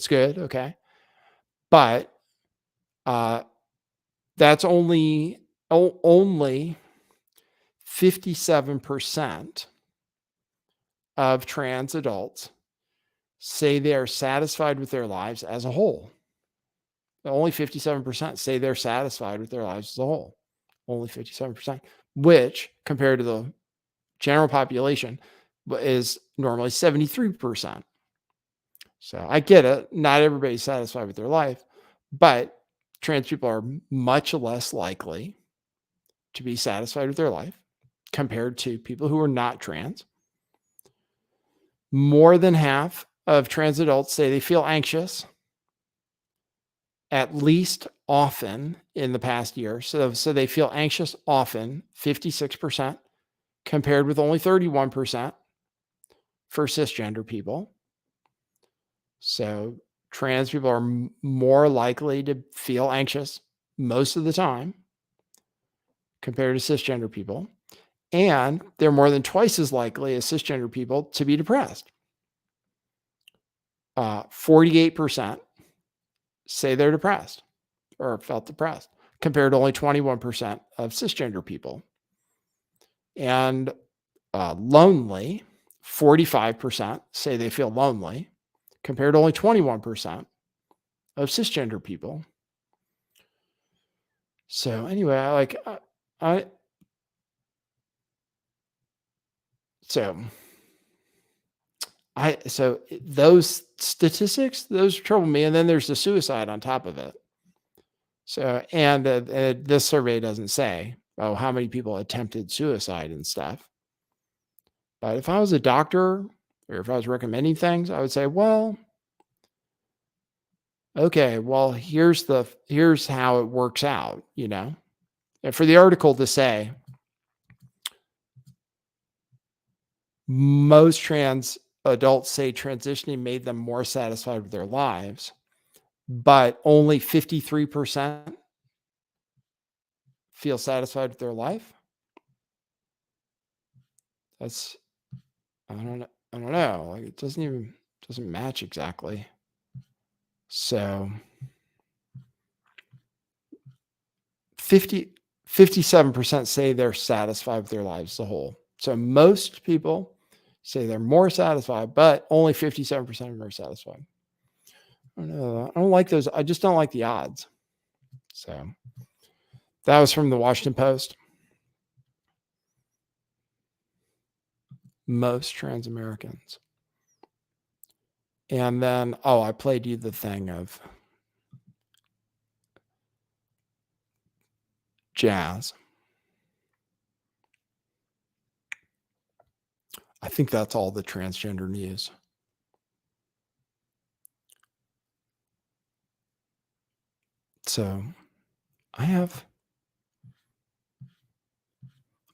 good. Okay. But that's only 57% of trans adults say they are satisfied with their lives as a whole. Only 57% say they're satisfied with their lives as a whole. Only 57%, which compared to the general population is normally 73%. So I get it. Not everybody's satisfied with their life, but trans people are much less likely to be satisfied with their life compared to people who are not trans. More than half of trans adults say they feel anxious at least often in the past year. So they feel anxious often, 56%, compared with only 31% for cisgender people. So trans people are more likely to feel anxious most of the time compared to cisgender people. And they're more than twice as likely as cisgender people to be depressed. 48% say they're depressed or felt depressed, compared to only 21% of cisgender people. And lonely, 45% say they feel lonely, compared to only 21% of cisgender people. So anyway, so those statistics, those trouble me. And then there's the suicide on top of it. So, and this survey doesn't say, oh, how many people attempted suicide and stuff. But if I was a doctor or if I was recommending things, I would say, well, okay, well, here's how it works out, and for the article to say most trans adults say transitioning made them more satisfied with their lives, but only 53% feel satisfied with their life. That's, I don't know. Like it doesn't match exactly. So 57% say they're satisfied with their lives as a whole. So most people say they're more satisfied, but only 57% of them are satisfied. I don't know. I don't like those. I just don't like the odds. So that was from the Washington Post. Most trans Americans. And then, I played you the thing of jazz. I think that's all the transgender news. So I have,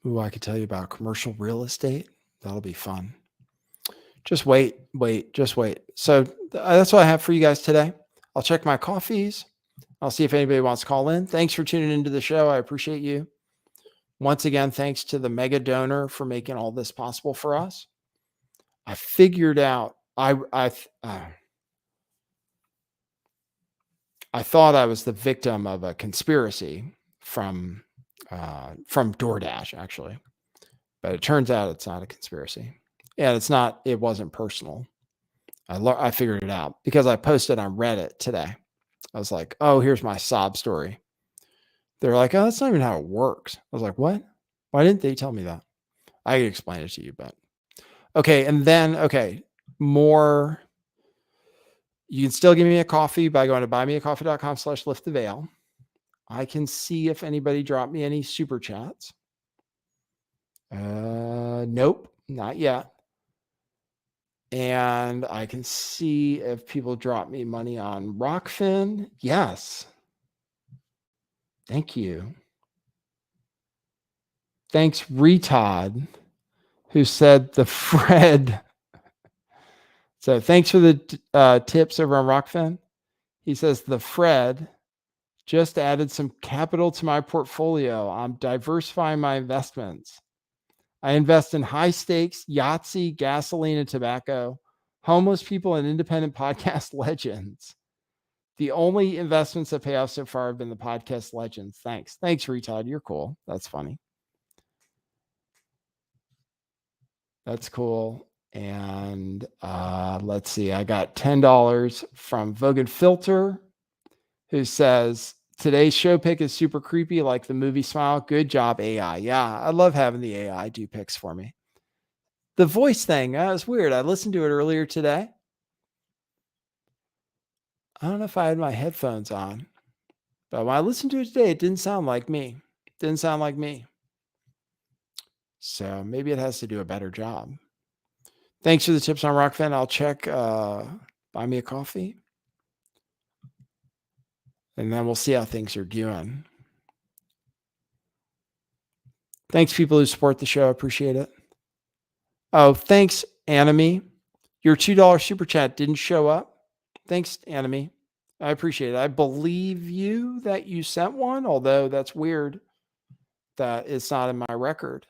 I could tell you about commercial real estate. That'll be fun. Just wait. So that's what I have for you guys today. I'll check my coffees. I'll see if anybody wants to call in. Thanks for tuning into the show. I appreciate you. Once again, thanks to the mega donor for making all this possible for us. I figured out, I thought I was the victim of a conspiracy from DoorDash, actually, but it turns out it's not a conspiracy, and it wasn't personal. I figured it out because I posted on Reddit today. I was like, oh, here's my sob story. They're like, oh, that's not even how it works. I was like, what? Why didn't they tell me that? I can explain it to you, but okay. And then, more. You can still give me a coffee by going to buymeacoffee.com/lifttheveil. I can see if anybody dropped me any super chats. Nope, not yet. And I can see if people drop me money on Rockfin. Yes. Thank you. Thanks, Retod, who said the Fred. So thanks for the tips over on Rockfin. He says the Fred just added some capital to my portfolio. I'm diversifying my investments. I invest in high stakes, Yahtzee, gasoline, and tobacco, homeless people, and independent podcast legends. The only investments that pay off so far have been the podcast legends. Thanks, Retod. You're cool. That's funny. That's cool. And let's see. I got $10 from Vogan Filter, who says, today's show pick is super creepy, like the movie Smile. Good job, AI. Yeah, I love having the AI do picks for me. The voice thing, that was weird. I listened to it earlier today. I don't know if I had my headphones on, but when I listened to it today, it didn't sound like me. So maybe it has to do a better job. Thanks for the tips on Rockfin. I'll check Buy Me a Coffee. And then we'll see how things are doing. Thanks, people who support the show. I appreciate it. Oh, thanks, Anime. Your $2 super chat didn't show up. Thanks, Anime. I appreciate it. I believe you that you sent one, although that's weird that it's not in my record.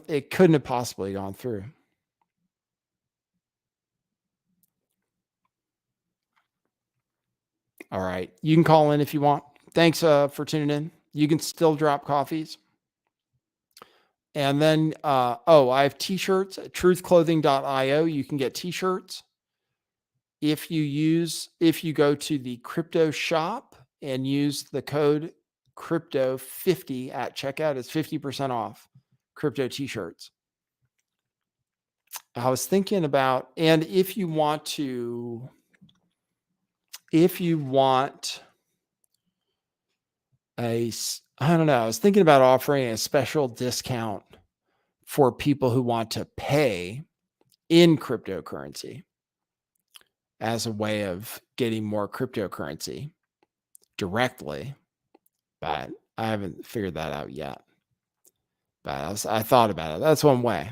It couldn't have possibly gone through. All right. You can call in if you want. Thanks for tuning in. You can still drop coffees. And then, I have t-shirts at truthclothing.io. You can get t-shirts. If you go to the crypto shop and use the code crypto50 at checkout, it's 50% off crypto t-shirts. I was thinking about, and if you want I don't know, I was thinking about offering a special discount for people who want to pay in cryptocurrency as a way of getting more cryptocurrency directly, but I haven't figured that out yet. But I thought about it. That's one way.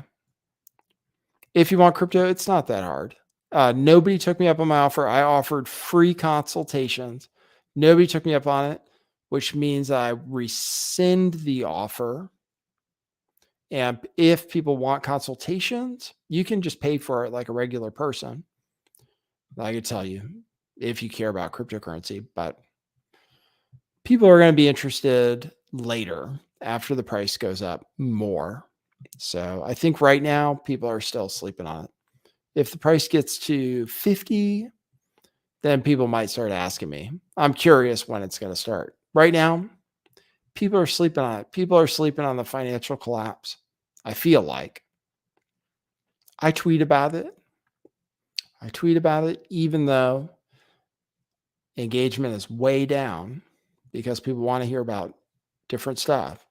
If you want crypto, it's not that hard. Nobody took me up on my offer. I offered free consultations. Nobody took me up on it, which means I rescind the offer. And if people want consultations, you can just pay for it like a regular person. I could tell you if you care about cryptocurrency, but people are going to be interested later after the price goes up more. So I think right now people are still sleeping on it. If the price gets to 50, then people might start asking me. I'm curious when it's going to start. Right now, people are sleeping on it. People are sleeping on the financial collapse. I feel like. I tweet about it. Even though engagement is way down because people want to hear about different stuff.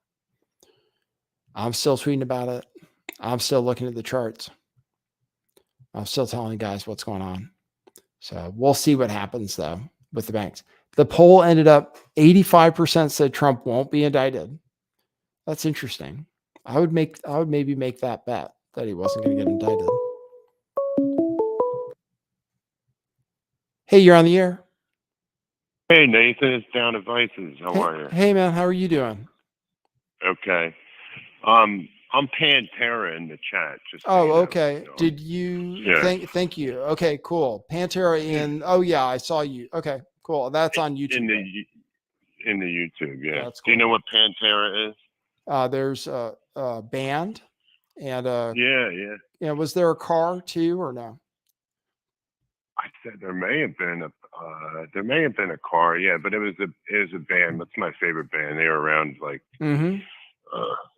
I'm still tweeting about it. I'm still looking at the charts. I'm still telling you guys what's going on. So we'll see what happens though with the banks. The poll ended up 85% said Trump won't be indicted. That's interesting. I would maybe make that bet that he wasn't going to get indicted. Hey, you're on the air. Hey, Nathan, it's Down at Vices. How are you? Hey, man, how are you doing? Okay. I'm Pantera in the chat. Just so you know. Okay. Did you? Yeah. Thank you. Okay, cool. Pantera in. Oh yeah, I saw you. Okay, cool. That's on YouTube. In the YouTube, yeah. That's Do you cool. know what Pantera is? There's a band, and Yeah. was there a car too, or no? I said there may have been a car, yeah, but it was a band. That's my favorite band. They were around like Mm-hmm.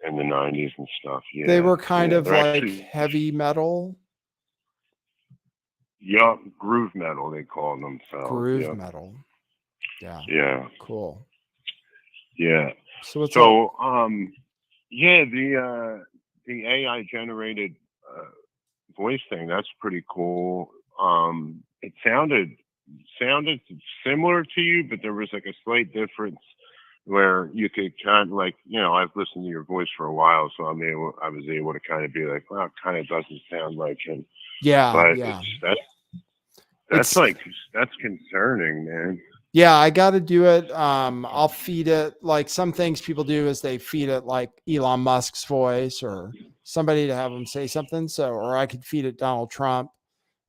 in the 90s and stuff. Yeah. They were kind of they're like actually, heavy metal. yeah, groove metal they call themselves. Groove metal. Yeah. Yeah. Cool. Yeah. So what's up? Yeah, the AI generated voice thing, that's pretty cool. It sounded similar to you, but there was like a slight difference where you could kind of like, I've listened to your voice for a while, so I was able to kind of be like, well, it kind of doesn't sound like him. Yeah. But Yeah. that's concerning, man. Yeah, I got to do it. I'll feed it like some things people do is they feed it like Elon Musk's voice or somebody to have them say something. So, or I could feed it Donald Trump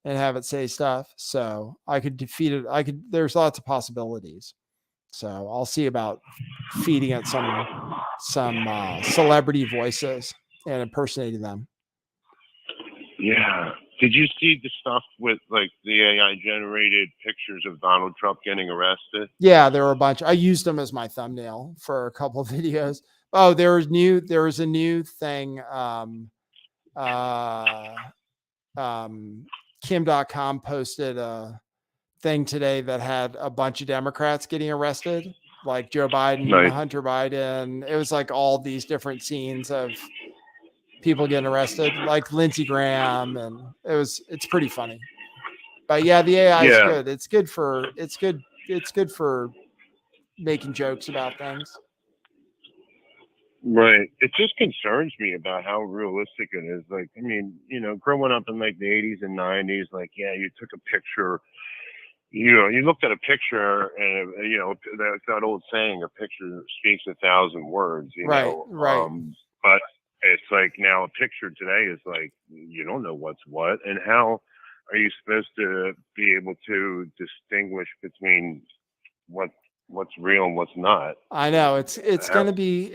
and have it say stuff. So I could defeat it. There's lots of possibilities. So I'll see about feeding it some celebrity voices and impersonating them. Yeah. Did you see the stuff with like the AI generated pictures of Donald Trump getting arrested? Yeah, there were a bunch. I used them as my thumbnail for a couple of videos. Oh, there was a new thing. Kim.com posted a thing today that had a bunch of Democrats getting arrested, like Joe Biden, Nice. Hunter Biden. It was like all these different scenes of people getting arrested, like Lindsey Graham, and it's pretty funny. But yeah, the AI is good. It's good for making jokes about things. Right. It just concerns me about how realistic it is. Like, I mean, growing up in like the 80s and 90s, like, yeah, you took a picture, you looked at a picture and, that old saying, a picture speaks 1,000 words, Right. But it's like now a picture today is like, you don't know what's what. And how are you supposed to be able to distinguish between what's real and what's not? I know it's going to be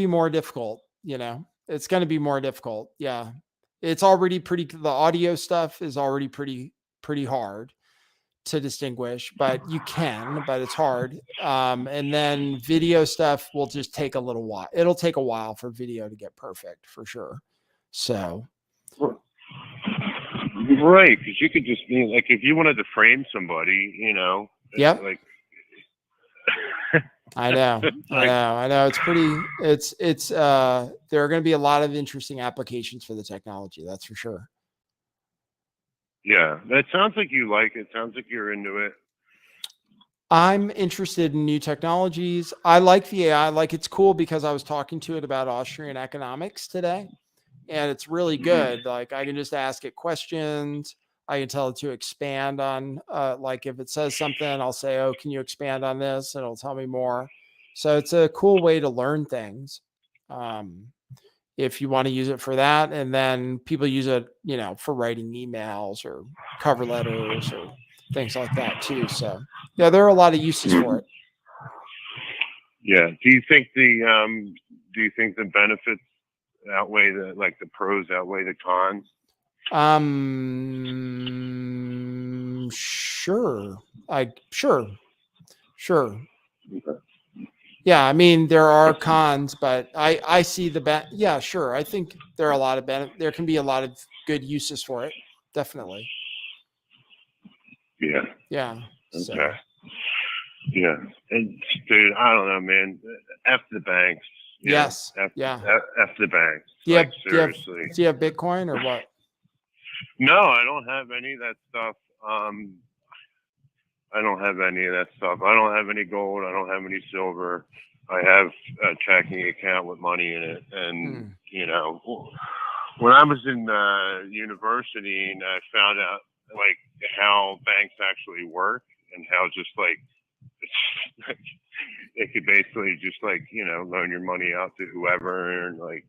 more difficult, it's going to be more difficult. Yeah. It's already the audio stuff is already pretty hard to distinguish, but it's hard. And then video stuff will just take a little while. It'll take a while for video to get perfect for sure. So. Right. Cause you could just be like, if you wanted to frame somebody, Yep. Like, I know. It's there are going to be a lot of interesting applications for the technology. That's for sure. Yeah. That sounds like you like it. Sounds like you're into it. I'm interested in new technologies. I like the AI. Like it's cool because I was talking to it about Austrian economics today and it's really good. Like I can just ask it questions. I can tell it to expand on, like if it says something, I'll say, oh, can you expand on this? And it'll tell me more. So it's a cool way to learn things. If you want to use it for that. And then people use it, for writing emails or cover letters or things like that too. So yeah, there are a lot of uses for it. Yeah. Do you think the benefits outweigh the pros outweigh the cons? Sure. Sure. Yeah, I mean there are cons, but I see yeah, sure. I think there are a lot of there can be a lot of good uses for it. Definitely. Yeah. Yeah. Okay. So. Yeah. And dude, I don't know, man. F the banks. Yes. F the banks. Yeah. Seriously. Do you have Bitcoin or what? No, I don't have any of that stuff. I don't have any of that stuff. I don't have any gold. I don't have any silver. I have a checking account with money in it. And, you know, when I was in university and I found out like how banks actually work and how just like, it could basically just like, you know, loan your money out to whoever. And like,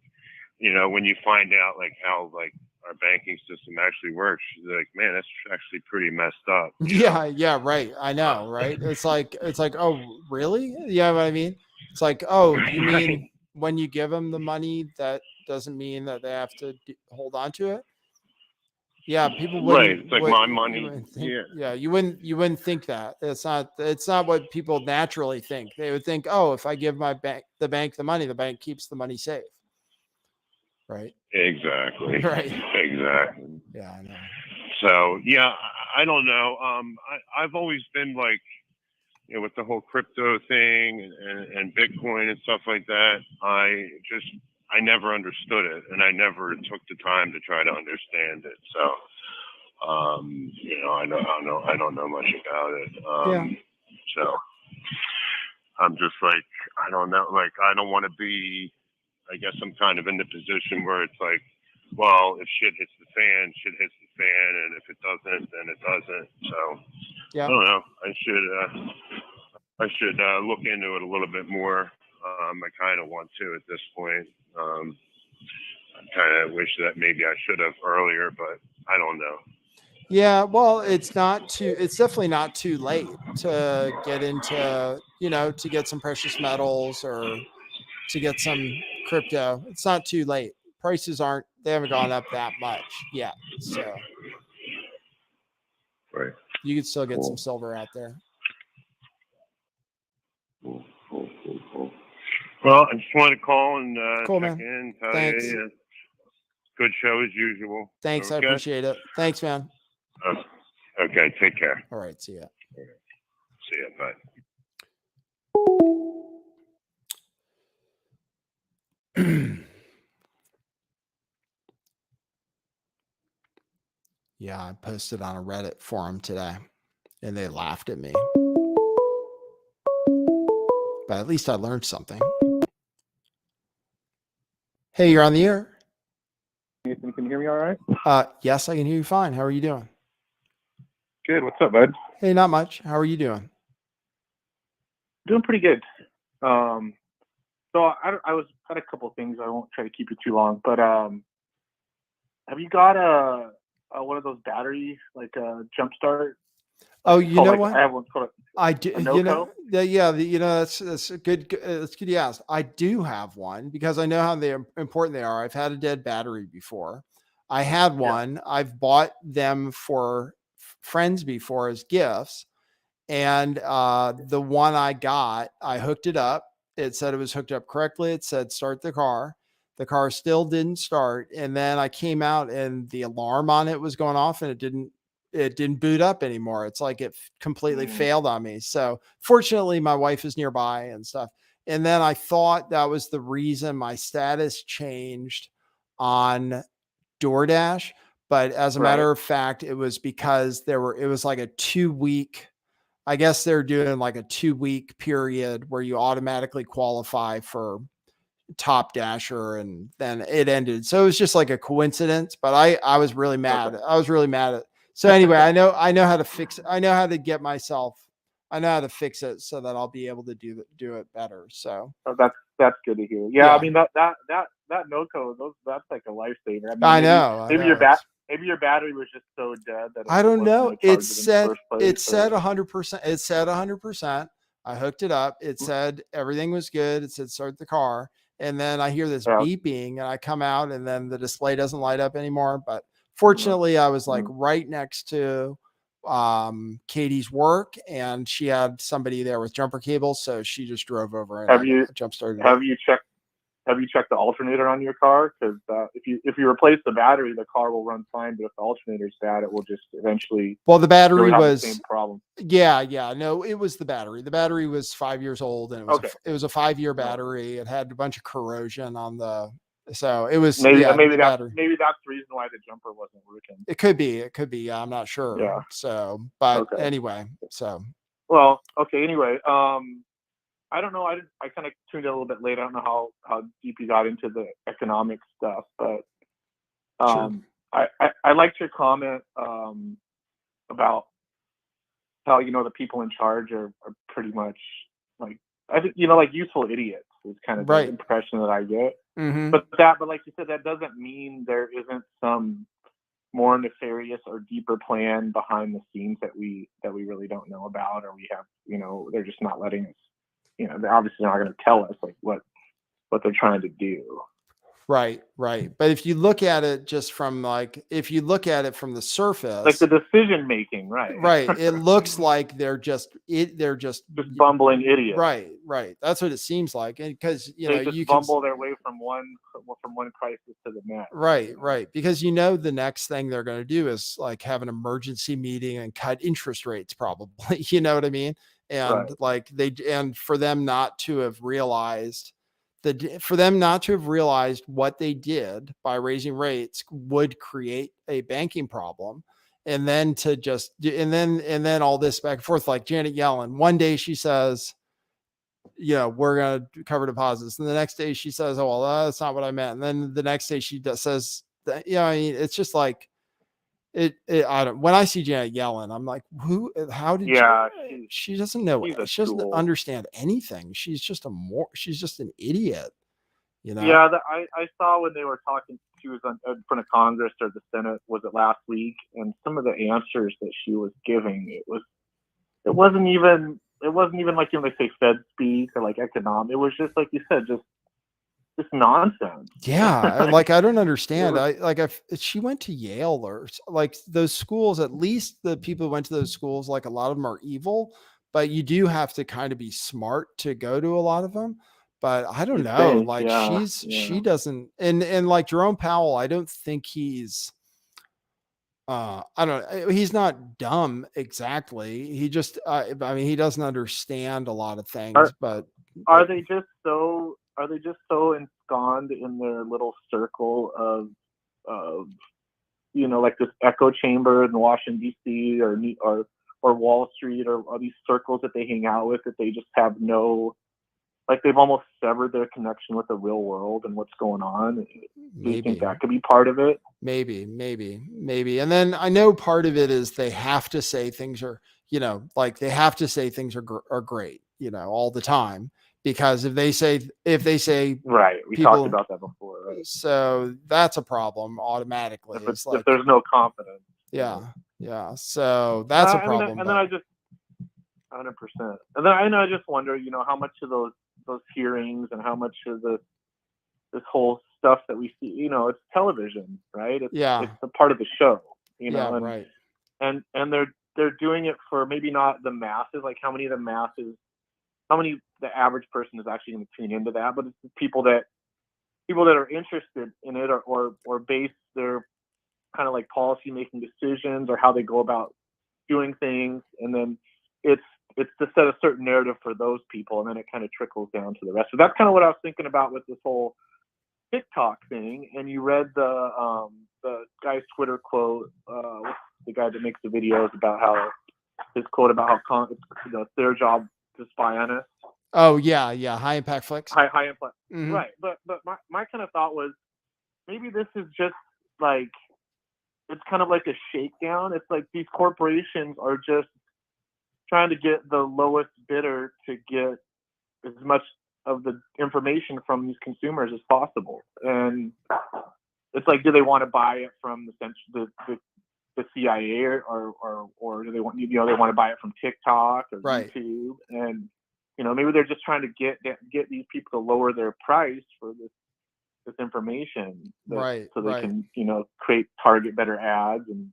you know, when you find out like how like our banking system actually works, you're like, man, that's actually pretty messed up. Yeah, yeah, right. I know, right? It's like, oh, really? You know what I mean? It's like, oh, you mean when you give them the money, that doesn't mean that they have to hold on to it? Yeah, people wouldn't. Right. It's like my money. Yeah, you wouldn't think that. It's not what people naturally think. They would think, oh, if I give the bank the money, the bank keeps the money safe. Right. Exactly. Right. Exactly. Yeah, I know. So yeah, I don't know. I've always been like, you know, with the whole crypto thing and Bitcoin and stuff like that. I never understood it, and I never took the time to try to understand it. So, you know, I don't know much about it. So I'm just like, I don't know. Like, I don't want to be. I guess I'm kind of in the position where it's like, well, if shit hits the fan, shit hits the fan, and if it doesn't, then it doesn't. So, yeah. I don't know. I should look into it a little bit more. I kind of want to at this point. I kind of wish that maybe I should have earlier, but I don't know. Yeah, well, it's definitely not too late to get into, you know, to get some precious metals or to get some crypto. It's not too late. Prices they haven't gone up that much yet. So right. You can still get some silver out there. Cool. Well, I just wanted to call and cool, check man. in. Tell Thanks. you, good show as usual. Thanks. Okay? I appreciate it. Thanks, man. Okay. Take care. All right. See ya. See ya. Bye. Yeah, I posted on a Reddit forum today and they laughed at me. But at least I learned something. Hey, you're on the air. You can hear me all right? Yes, I can hear you fine. How are you doing? Good. What's up, bud? Hey, not much. How are you doing? Doing pretty good. So I had a couple of things. I won't try to keep it too long, but have you got one of those battery like jump start? Oh, you know what? I have one called I do. You know, yeah. You know, that's good. That's good. You asked. I do have one because I know how important they are. I've had a dead battery before. I had one. Yeah. I've bought them for friends before as gifts, and the one I got, I hooked it up. It said it was hooked up correctly. It said start the car. The car still didn't start, and then I came out, and the alarm on it was going off, and it didn't boot up anymore. It's like it completely failed on me. So fortunately my wife is nearby and stuff. And then I thought that was the reason my status changed on DoorDash. But as a matter of fact, it was because it was like a 2-week, I guess they're doing like a 2-week period where you automatically qualify for Top Dasher, and then it ended. So it was just like a coincidence, but I was really mad. I was really mad at. So anyway, I know how to fix it. I know how to get myself. I know how to fix it so that I'll be able to do it better. So that's good to hear. Yeah. I mean that no code, that's like a lifesaver. I know. Maybe your battery was just so dead that I don't know. It said 100%. It said 100%. I hooked it up. It said everything was good. It said start the car. And then I hear this beeping and I come out and then the display doesn't light up anymore. But fortunately I was like right next to Katie's work, and she had somebody there with jumper cables. So she just drove over and jump started. Have you checked the alternator on your car? Because if you replace the battery, the car will run fine. But if the alternator's bad, it will just eventually. Well, the battery was the same problem. Yeah. No, it was the battery. The battery was 5 years old, and it was a 5-year battery. It had a bunch of corrosion on So it was Maybe yeah, maybe the that's battery. maybe that's the reason why the jumper wasn't working. It could be. It could be. Yeah, I'm not sure. Yeah. So, but Okay. anyway, so Well, okay. Anyway, I don't know. I kind of tuned in a little bit late. I don't know how deep you got into the economic stuff, but sure. I liked your comment about how the people in charge are pretty much like, I think like useful idiots is kind of the Right. impression that I get. Mm-hmm. But like you said, that doesn't mean there isn't some more nefarious or deeper plan behind the scenes that we really don't know about, or we have they're just not letting us. They're obviously not going to tell us like what they're trying to do. Right, right. But if you look at it just from if you look at it from the surface, like the decision making, right? Right. It looks like they're just just bumbling idiots. Right, right. That's what it seems like. And because they just you bumble their way from one crisis to the next. Right, right. Because the next thing they're going to do is like have an emergency meeting and cut interest rates, probably. You know what I mean? And Right. for them not to have realized what they did by raising rates would create a banking problem. And then and then all this back and forth, like Janet Yellen, one day she says, we're going to cover deposits. And the next day she says, oh, well, that's not what I meant. And then the next day she says that, I mean, it's just like when I see Janet Yellen, I'm like, how did she doesn't know, she doesn't understand anything. She's just an idiot, Yeah. I saw when they were talking, she was in front of Congress or the Senate, was it last week? And some of the answers that she was giving, it wasn't even like, they say Fed speak or like economic. It was just like you said, just nonsense. Yeah. Like, I don't understand. If she went to Yale or like those schools, at least the people who went to those schools, like a lot of them are evil, but you do have to kind of be smart to go to a lot of them. But I don't know, like she doesn't, and like Jerome Powell, I don't think he's, I don't, he's not dumb exactly. He just, I mean, he doesn't understand a lot of things, are they just so ensconced in their little circle of like this echo chamber in Washington D.C. or Wall Street or these circles that they hang out with, that they just have no, like they've almost severed their connection with the real world and what's going on? Do you think that could be part of it? Maybe. And then I know part of it is they have to say things are, they have to say things are great, all the time. Because if they say right, we talked about that before, right? So that's a problem automatically. If there's no confidence. Yeah. So that's a problem. And then I just 100%. And then I just wonder, how much of those hearings and how much of this whole stuff that we see, it's television, right? It's a part of the show, right. And they're doing it for maybe not the masses, like how many the average person is actually going to tune into that, but it's the people that are interested in it or base their kind of like policy making decisions or how they go about doing things. And then it's to set a certain narrative for those people, and then it kind of trickles down to the rest. So that's kind of what I was thinking about with this whole TikTok thing. And you read the guy's Twitter quote, the guy that makes the videos, about how his quote about how it's their job to spy on us. Oh yeah, high impact flicks. High impact, right? But my kind of thought was, maybe this is just like, it's kind of like a shakedown. It's like these corporations are just trying to get the lowest bidder to get as much of the information from these consumers as possible. And it's like, do they want to buy it from the CIA or do they want they want to buy it from TikTok or YouTube? And maybe they're just trying to get these people to lower their price for this information, so they can target better ads and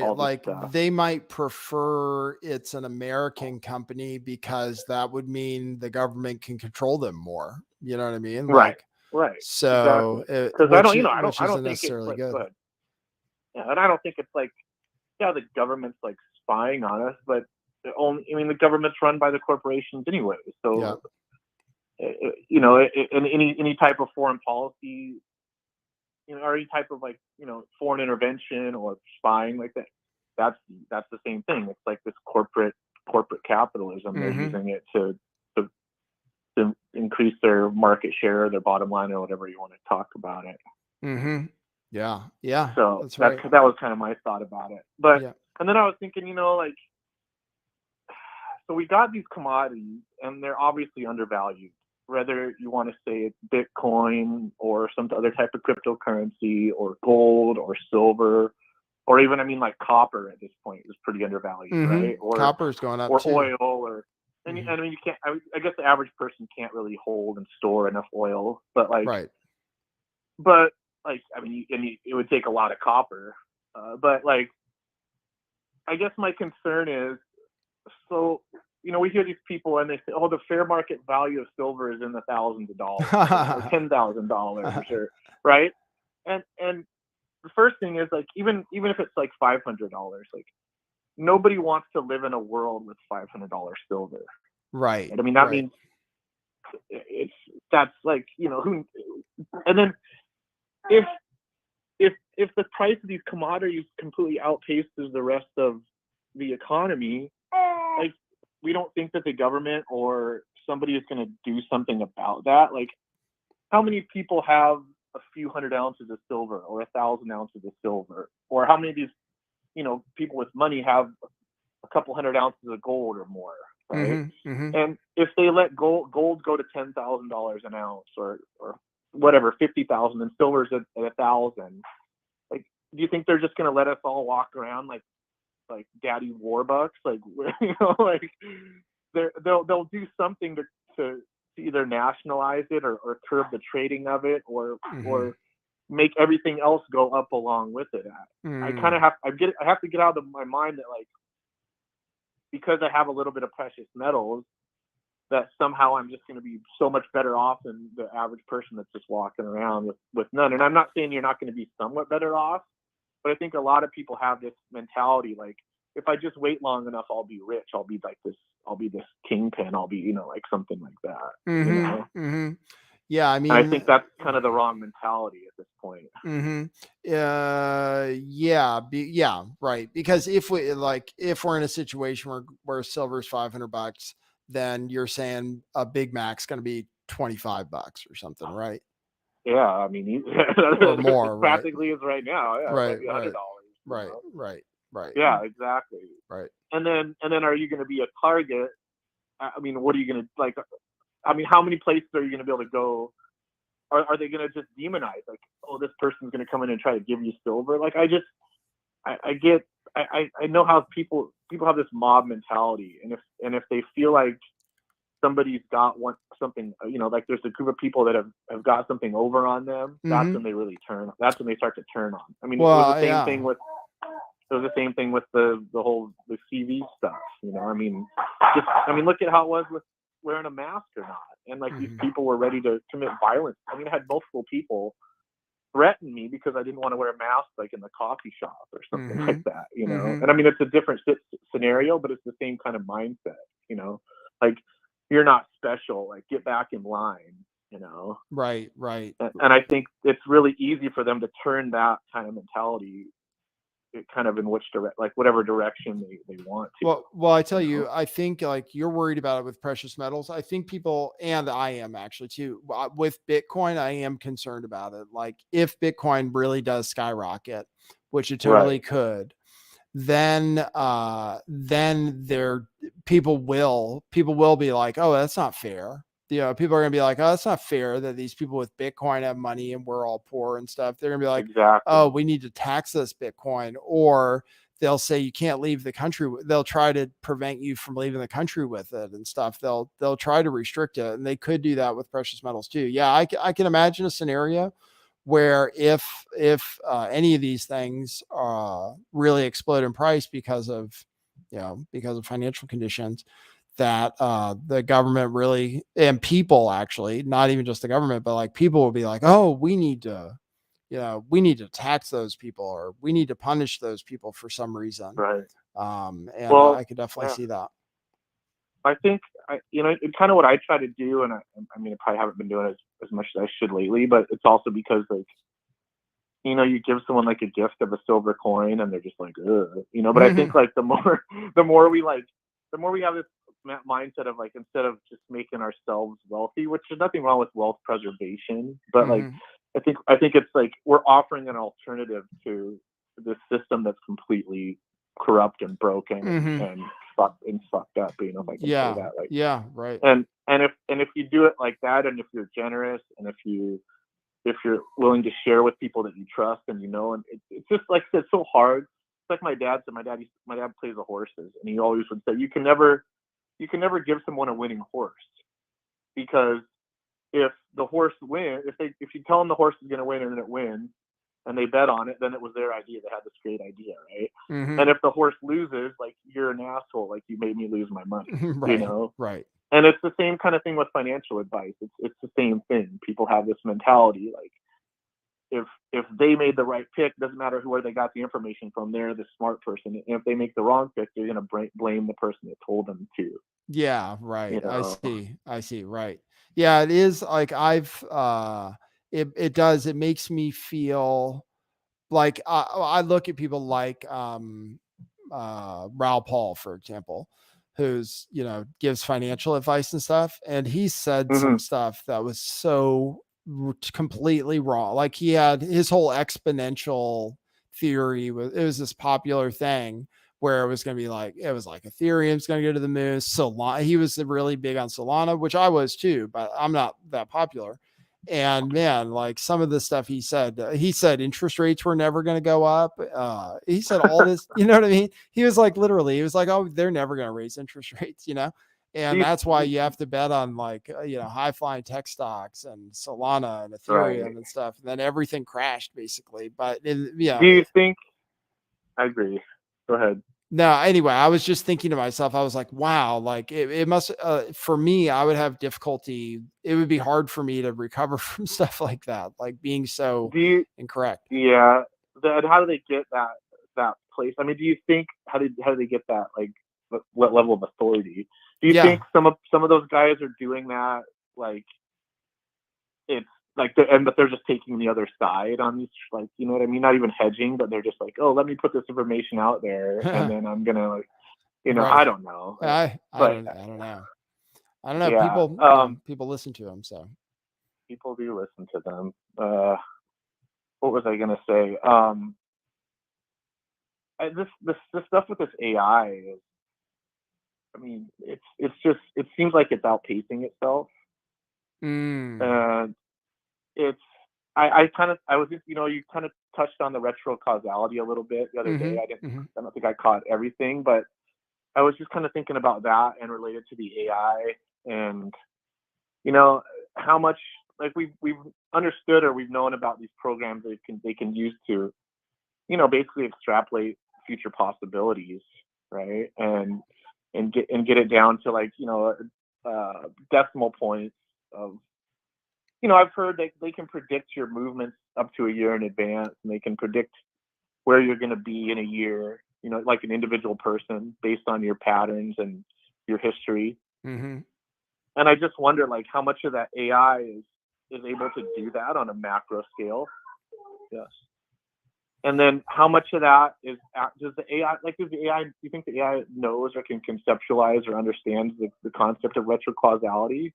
all this stuff. They might prefer it's an American company because that would mean the government can control them more. You know what I mean? Right. So because I don't think necessarily it's good. Yeah, and I don't think it's like, the government's like spying on us, but the government's run by the corporations anyway. So, in any type of foreign policy or any type of like, foreign intervention or spying like that. That's the same thing. It's like this corporate capitalism. They're using it to increase their market share, their bottom line, or whatever you want to talk about it. Yeah. So That's right. that was kind of my thought about it. But Yeah. and then I was thinking, like, so we got these commodities and they're obviously undervalued. Whether you want to say it's Bitcoin or some other type of cryptocurrency or gold or silver, or even, like copper at this point is pretty undervalued, right? Or Copper's going up or too. oil, or and you can't. I guess the average person can't really hold and store enough oil, but like, Right. but like, it would take a lot of copper, but like, I guess my concern is, so we hear these people and they say, "Oh, the fair market value of silver is in the thousands of dollars, or $10,000, or right?" And the first thing is, like, even if it's like $500, like, nobody wants to live in a world with $500 silver. Right. And that means that's like, who, and then if the price of these commodities completely outpaces the rest of the economy, like, we don't think that the government or somebody is going to do something about that. Like, how many people have a few hundred ounces of silver or 1,000 ounces of silver? Or how many of these, people with money have a couple hundred ounces of gold or more, right? And if they let gold go to $10,000 an ounce, or whatever, 50,000, and silver's at 1,000, like, do you think they're just going to let us all walk around like daddy warbucks? Like, like they'll do something to either nationalize it or curb the trading of it, or make everything else go up along with it. I kind of have to get out of my mind that, like, because I have a little bit of precious metals, that somehow I'm just going to be so much better off than the average person that's just walking around with none. And I'm not saying you're not going to be somewhat better off, but I think a lot of people have this mentality, like, if I just wait long enough, I'll be rich. I'll be this kingpin. I'll be, like, something like that. Yeah. And I think that's kind of the wrong mentality at this point. Yeah. Right. Because if we're in a situation where silver's $500, then you're saying a Big Mac's going to be $25 or something, right? Yeah. Or more, right? Practically is right now. Yeah. Right. It might be $100. Right. Yeah, exactly. Right. And then are you going to be a target? What are you going to, like? How many places are you going to be able to go? Are they going to just demonize, like, oh, this person's going to come in and try to give you silver? Like, I know how people have this mob mentality, and if they feel like somebody's got something, like, there's a group of people that have got something over on them, that's when they really that's when they start to turn on. It was the same thing with. It was the same thing with the whole CV stuff, look at how it was with wearing a mask or not, and like, these people were ready to commit violence. I had multiple people threaten me because I didn't want to wear a mask, like, in the coffee shop or something like that, And it's a different scenario, but it's the same kind of mindset, like, you're not special, like, get back in line, Right. And I think it's really easy for them to turn that kind of mentality kind of in whatever direction they want to. Well, I tell you, I think, like, you're worried about it with precious metals. I think people, and I am actually too, with Bitcoin, I am concerned about it. Like, if Bitcoin really does skyrocket, which it totally could, then people will be like, oh, that's not fair. People are going to be like, oh, that's not fair that these people with Bitcoin have money and we're all poor and stuff. They're going to be like, exactly. Oh, we need to tax this Bitcoin. Or they'll say you can't leave the country. They'll try to prevent you from leaving the country with it and stuff. They'll try to restrict it. And they could do that with precious metals too. Yeah, I can imagine a scenario where if any of these things really explode in price because of financial conditions, that the government really, and people actually, not even just the government, but like people will be like, oh, we need to tax those people, or we need to punish those people for some reason. Right. And I could definitely see that. I think, it's kind of what I try to do. And I probably haven't been doing as much as I should lately, but it's also because, like, you give someone like a gift of a silver coin and they're just like, ugh, but I think like the more we have this mindset of like, instead of just making ourselves wealthy, which there's nothing wrong with wealth preservation, but like, I think it's like we're offering an alternative to this system that's completely corrupt and broken and fucked up, if I can say that. Like, yeah, right. And if you do it like that, and if you're generous, and if you're willing to share with people that you trust and and it's just like I said, so hard. It's like my dad said. My dad plays the horses, and he always would say, you can never give someone a winning horse, because if the horse wins, if you tell them the horse is going to win and then it wins, and they bet on it, then it was their idea. They had this great idea, right? And if the horse loses, like, you're an asshole, like, you made me lose my money, Right. And it's the same kind of thing with financial advice. It's the same thing. People have this mentality, like, if they made the right pick, doesn't matter where they got the information from, they're the smart person. And if they make the wrong pick, they're going to blame the person that told them to. Yeah, right. I see. Right. Yeah, it is like it makes me feel like I look at people like Raoul Paul, for example, who's, gives financial advice and stuff. And he said some stuff that was so completely wrong. Like, he had his whole exponential theory it was this popular thing where it was going to be like, it was like Ethereum's going to go to the moon. Solana, he was really big on Solana, which I was too, but I'm not that popular. And man, like, some of the stuff he said interest rates were never going to go up. He said all this, you know what I mean? He was like, literally, he was like, oh, they're never going to raise interest rates, and that's why you have to bet on like, high flying tech stocks and Solana and Ethereum and stuff. And then everything crashed basically. But do you think? I agree. Go ahead. No, anyway, I was just thinking to myself, I was like, wow, like it must, for me, I would have difficulty. It would be hard for me to recover from stuff like that, like being so incorrect. Yeah. How do they get that place? I mean, do you think, how do they get that, like, what level of authority? Do you think some of those guys are doing that, like, it's like, but they're just taking the other side on these, like, you know what I mean? Not even hedging, but they're just like, oh, let me put this information out there, and then I'm gonna, like, I don't know. I don't know. I don't know. Yeah, people listen to them, so people do listen to them. What was I gonna say? This stuff with this AI is, I mean, it's just, it seems like it's outpacing itself. And I was just, you kind of touched on the retro causality a little bit the other day. I don't think I caught everything, but I was just kind of thinking about that and related to the AI, and how much, like, we've understood, or we've known about these programs that they can use to, basically extrapolate future possibilities, right? And get it down to, like, decimal points of, I've heard they can predict your movements up to a year in advance, and they can predict where you're going to be in a year, like an individual person, based on your patterns and your history. And I just wonder, like, how much of that AI is able to do that on a macro scale. Yes. And then how much of that does the AI, do you think the AI knows or can conceptualize or understands the concept of retrocausality?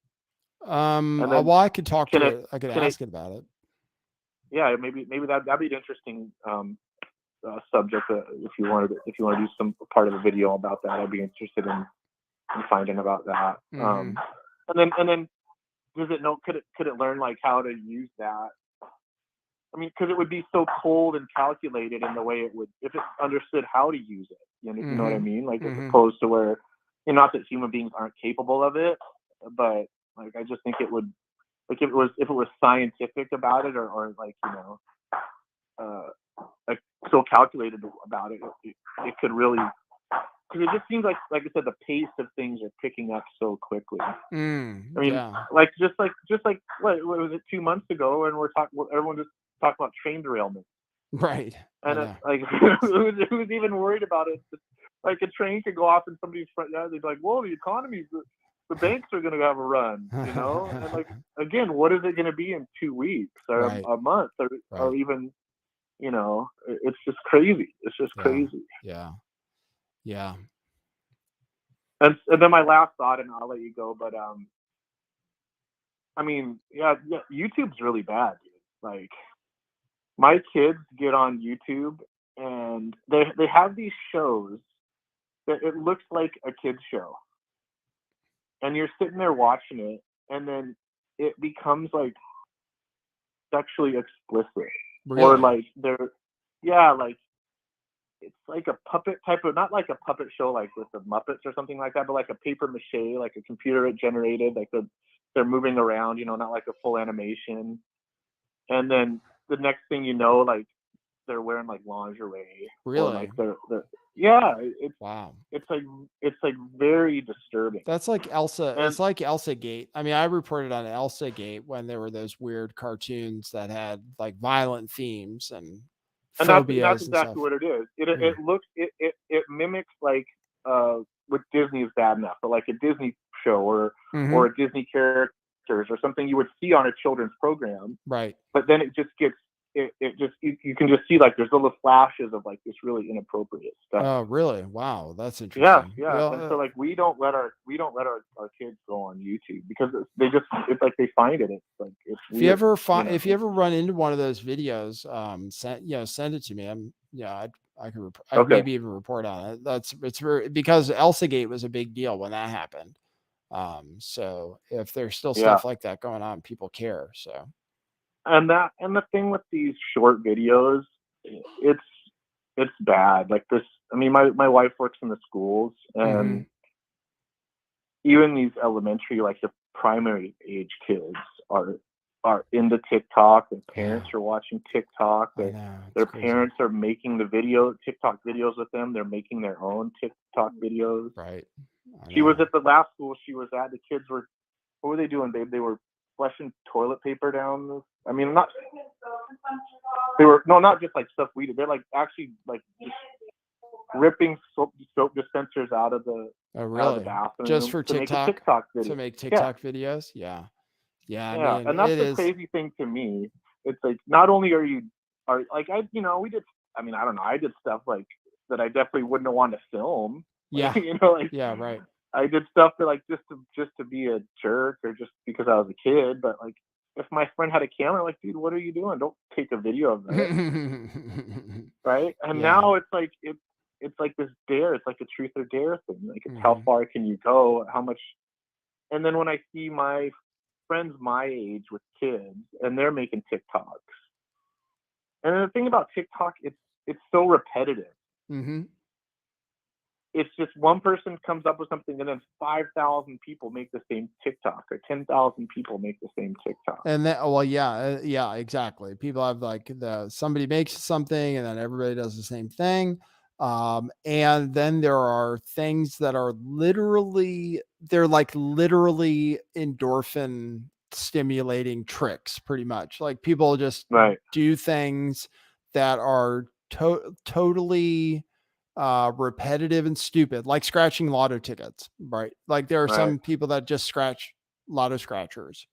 Well, I could talk to it. I could ask it about it. Yeah, maybe that'd be an interesting subject. If you want to do some part of the video about that, I'd be interested in finding about that. And then does it know? Could it learn, like, how to use that? I mean, because it would be so cold and calculated in the way it would, if it understood how to use it. You know what I mean? Like, as opposed to where, not that human beings aren't capable of it, but, like, I just think it would, like, if it was scientific about it, or like, like, so calculated about it, it could really, because it just seems like I said, the pace of things are picking up so quickly. I mean, like, just like what was it, 2 months ago, and everyone just talked about train derailment, right? And it's like, who's even worried about it? Like, a train could go off in somebody's front yard, they'd be like, whoa, the economy's, the banks are going to have a run, and, like, again, what is it going to be in 2 weeks or a month, or even, You know, it's just crazy. It's just crazy. Yeah. Yeah. And then my last thought, and I'll let you go, but I mean, yeah, YouTube's really bad, dude. Like, my kids get on YouTube and they have these shows that it looks like a kid's show, and you're sitting there watching it, and then it becomes like sexually explicit, or Really? like like it's like a puppet type of, not like a puppet show like with the Muppets or something like that, but like a paper mache, like a computer generated, like they're moving around, you know, not like a full animation. And then the next thing you know, like they're wearing like lingerie, or Really? like they're yeah, Wow. it's like very disturbing. That's like Elsa. And It's like Elsa Gate. I mean, I reported on Elsa Gate when there were those weird cartoons that had like violent themes and that's phobias and exactly stuff. what it is. It looks it mimics like what Disney is bad enough, but like a Disney show or a Disney characters or something you would see on a children's program. Right. But then it just gets you can just see like there's little flashes of like this really inappropriate stuff. Oh, really? Wow, that's interesting. Yeah. Well, And so like we don't let our kids go on YouTube because it's like they find it. It's like it's if weird, you ever you know? if you ever run into one of those videos, send it to me. I could Okay. maybe even report on it. It's very, because Elsa Gate was a big deal when that happened. So if there's still stuff like that going on, people care. So. And the thing with these short videos, it's bad. Like this, I mean, my wife works in the schools, and even these elementary, like the primary age kids are into TikTok. Their parents are watching TikTok. Their parents are making the TikTok videos with them. They're making their own TikTok videos. Right. She was at the last school she was at. The kids were, what were they doing, babe? They were flushing toilet paper down. I mean, not just like stuff we did. They're like actually like just ripping soap dispensers out of the out of the bathroom just for TikTok, make a TikTok video. To make TikTok videos. Yeah. I mean, and that's the crazy thing to me. It's like, not only are like we did. I mean, I don't know. I did stuff like that I definitely wouldn't have wanted to film. Yeah. Like right. I did stuff that like just to be a jerk or just because I was a kid. But like, if my friend had a camera, like, dude, what are you doing? Don't take a video of that. Right? And now it's like it's like this dare. It's like a truth or dare thing. Like, it's how far can you go? How much? And then when I see my friends my age with kids and they're making TikToks, and the thing about TikTok, it's so repetitive. It's just one person comes up with something and then 5,000 people make the same TikTok, or 10,000 people make the same TikTok. And then, yeah, exactly. People have like somebody makes something and then everybody does the same thing. And then there are things that are literally endorphin stimulating tricks, pretty much. Like, people just do things that are totally repetitive and stupid, like scratching lotto tickets, right? Like, there are some people that just scratch lotto scratchers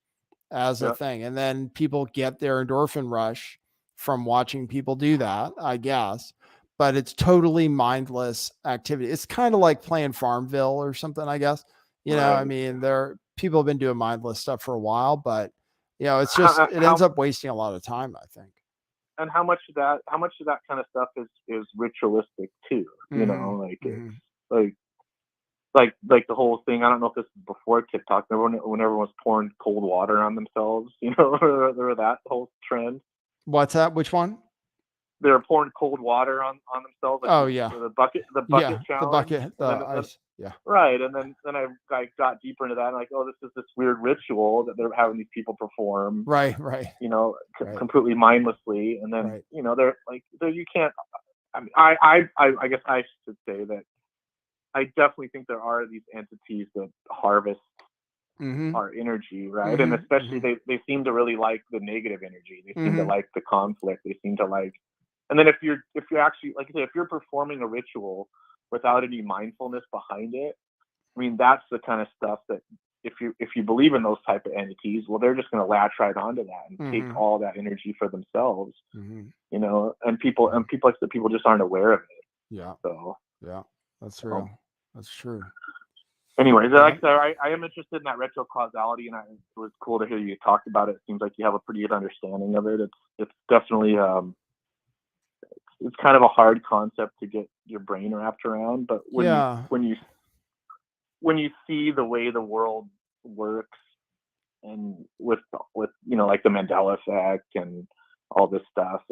as a thing, and then people get their endorphin rush from watching people do that, I guess. But it's totally mindless activity. It's kind of like playing Farmville or something, I guess. I mean, people have been doing mindless stuff for a while, but it's just, it ends up wasting a lot of time, I think. And how much of that kind of stuff is ritualistic too? Like the whole thing. I don't know if this is before TikTok. When everyone was pouring cold water on themselves, or that whole trend. What's that? Which one? They were pouring cold water on themselves. Like the bucket challenge. The bucket, ice. Yeah. Right, and then I got deeper into that, and like, oh, this is this weird ritual that they're having these people perform. Right. Completely mindlessly, and then they're like, you can't. I mean, I guess I should say that I definitely think there are these entities that harvest our energy, right? And especially they seem to really like the negative energy. They seem to like the conflict. They seem to like. And then if you're actually, like I say, if you're performing a ritual without any mindfulness behind it, I mean, that's the kind of stuff that if you believe in those type of entities, well, they're just going to latch right onto that and Mm-hmm. take all that energy for themselves. Mm-hmm. You know, and people just aren't aware of it. Yeah. So Yeah. That's real. That's true. anyways, Yeah. like I said, I am interested in that retrocausality, and it was cool to hear you talk about it. It seems like you have a pretty good understanding of it. It's definitely it's kind of a hard concept to get your brain wrapped around, but Yeah. when you see the way the world works, and with you know, like the Mandela effect and all this stuff,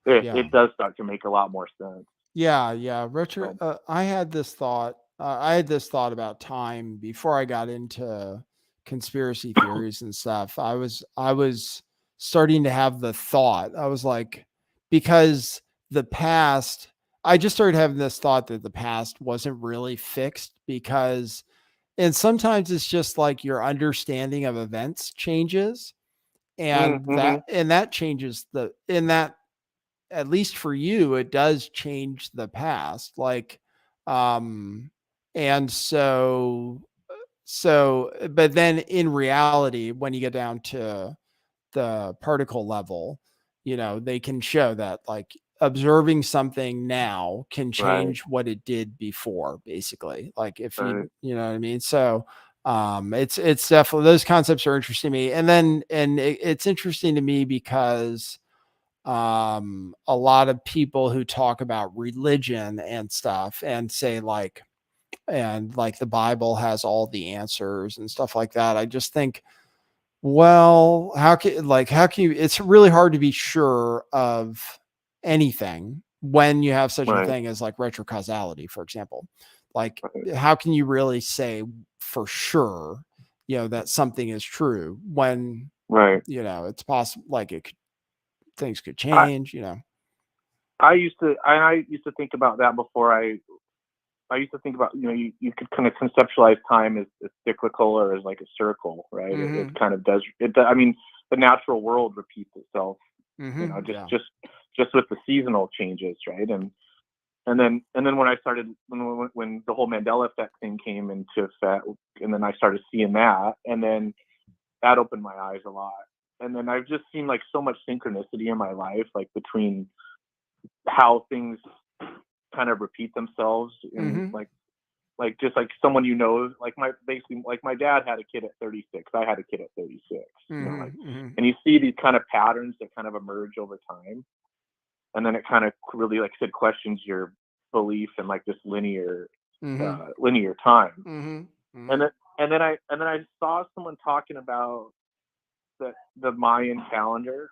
Yeah. it does start to make a lot more sense. Yeah. Yeah. Richard, So, I had this thought. I had this thought about time before I got into conspiracy theories and stuff. I was starting to have the thought. I was like, because the past, I just started having this thought that the past wasn't really fixed because, and sometimes it's just like your understanding of events changes, and that changes in that, at least for you, it does change the past. Like, um, and but then in reality, when you get down to the particle level, you know, they can show that like observing something now can change what it did before, basically. Like if you know what I mean? So it's definitely, those concepts are interesting to me. And then it's interesting to me because a lot of people who talk about religion and stuff and say like, and like the Bible has all the answers and stuff like that, I just think, well, how can you, it's really hard to be sure of anything when you have such a thing as like retrocausality, for example. Like, how can you really say for sure, you know, that something is true when, you know, it's possible, like things could change, you know. I used to think about that before I used to think about, you know, you could kind of conceptualize time as cyclical or as like a circle, right? It kind of does. I mean, the natural world repeats itself, you know, just with the seasonal changes, right? And then when I started, when the whole Mandela effect thing came into effect, and then I started seeing that, and then that opened my eyes a lot. And then I've just seen like so much synchronicity in my life, like between how things kind of repeat themselves, and like just like someone, you know, like my dad had a kid at 36, I had a kid at 36, you know, like, and you see these kind of patterns that kind of emerge over time, and then it kind of really, like I said, questions your belief in like this linear time. And then I saw someone talking about the Mayan calendar.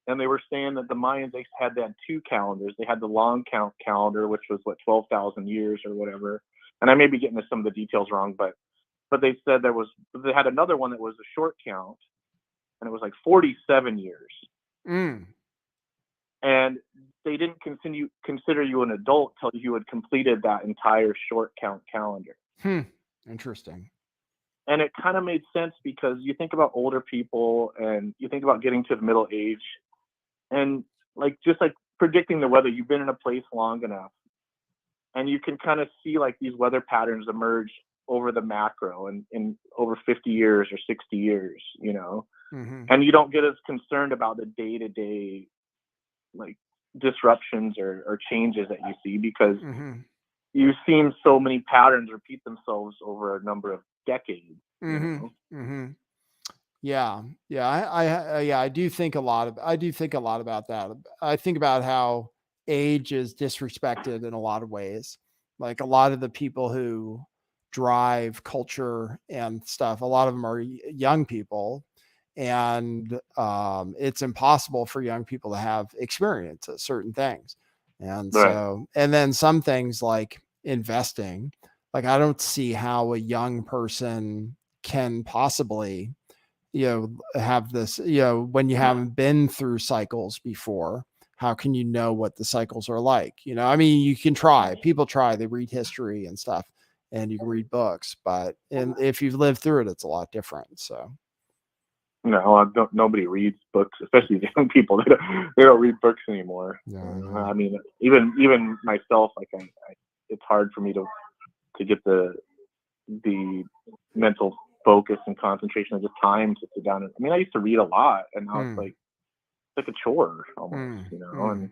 And they were saying that the Mayans, they had two calendars. They had the long count calendar, which was 12,000 years or whatever. And I may be getting to some of the details wrong, but they said they had another one that was a short count, and it was like 47 years. And they didn't consider you an adult till you had completed that entire short count calendar. Interesting. And it kind of made sense, because you think about older people and you think about getting to the middle age, and like just like predicting the weather, you've been in a place long enough, and you can kind of see like these weather patterns emerge over the macro and in over 50 years or 60 years, you know. And you don't get as concerned about the day-to-day like disruptions or changes that you see, because you've seen so many patterns repeat themselves over a number of decades. You know? Yeah. I do think a lot about that. I think about how age is disrespected in a lot of ways. Like a lot of the people who drive culture and stuff, a lot of them are young people, and it's impossible for young people to have experience at certain things. And so, and then some things like investing, like I don't see how a young person can possibly, you know, have this, you know, when you haven't been through cycles before, how can you know what the cycles are like? You know, I mean, you can try, people try, they read history and stuff, and you can read books, but if you've lived through it, it's a lot different. So no, nobody reads books, especially young people. They don't read books anymore. I mean, even myself, like it's hard for me to get the the mental focus and concentration, and just time to sit down. I mean, I used to read a lot, and now it's like a chore almost, and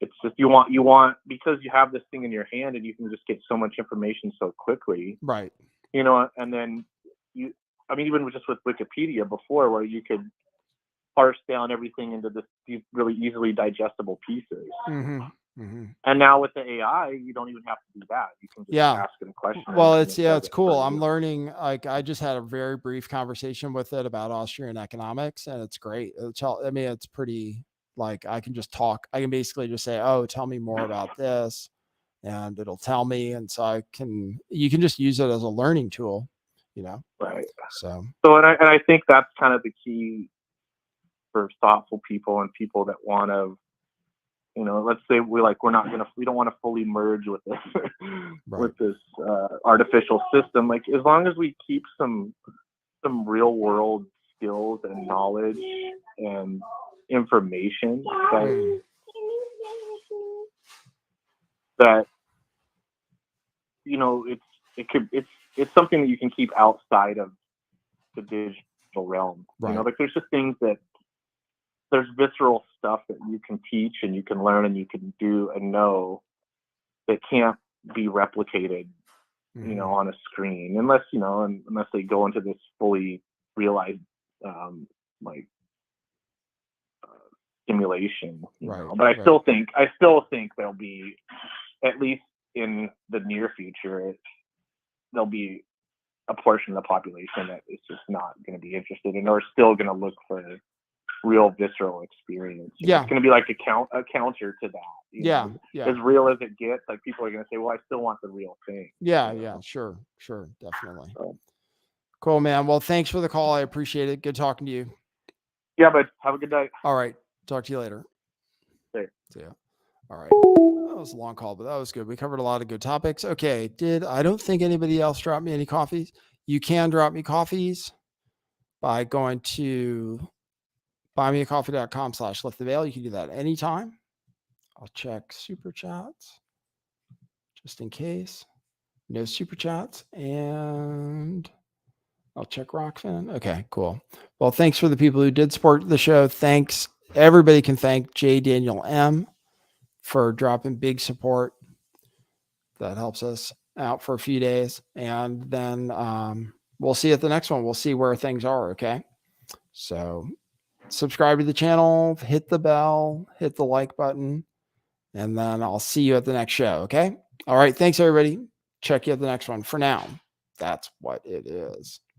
it's just you want because you have this thing in your hand and you can just get so much information so quickly, Right. And then even just with Wikipedia before, where you could parse down everything into these really easily digestible pieces. And now with the AI, you don't even have to do that. You can just ask them questions. Well, it's cool. I'm learning. Like, I just had a very brief conversation with it about Austrian economics, and it's great. It's pretty, like, I can just talk. I can basically just say, "Oh, tell me more about this," and it'll tell me. And so you can just use it as a learning tool, Right. So and I think that's kind of the key for thoughtful people and people that want to, let's say we don't want to fully merge with this with this artificial system. Like, as long as we keep some real world skills and knowledge and information that it's something that you can keep outside of the digital realm. Like, there's just things that there's visceral stuff that you can teach and you can learn and you can do and know that can't be replicated, on a screen, unless they go into this fully realized simulation. But I still think there'll be, at least in the near future, there'll be a portion of the population that is just not going to be interested in, or still going to look for real visceral experience. Yeah. It's going to be like a counter to that. Yeah. As real as it gets, like, people are going to say, well, I still want the real thing. Yeah. Sure. Definitely. Cool, man. Well, thanks for the call. I appreciate it. Good talking to you. Yeah, but have a good night. All right. Talk to you later. See ya. All right. That was a long call, but that was good. We covered a lot of good topics. Okay. I don't think anybody else dropped me any coffees. You can drop me coffees by going to buymeacoffee.com/lifttheveil. You can do that anytime. I'll check super chats just in case. No super chats. And I'll check Rockfin. Okay, cool. Well, thanks for the people who did support the show. Thanks. Everybody can thank J. Daniel M. for dropping big support. That helps us out for a few days. And then we'll see you at the next one. We'll see where things are. Okay. So subscribe to the channel, hit the bell, hit the like button, and then I'll see you at the next show. Okay. All right. Thanks, everybody. Check you at the next one. For now, that's what it is.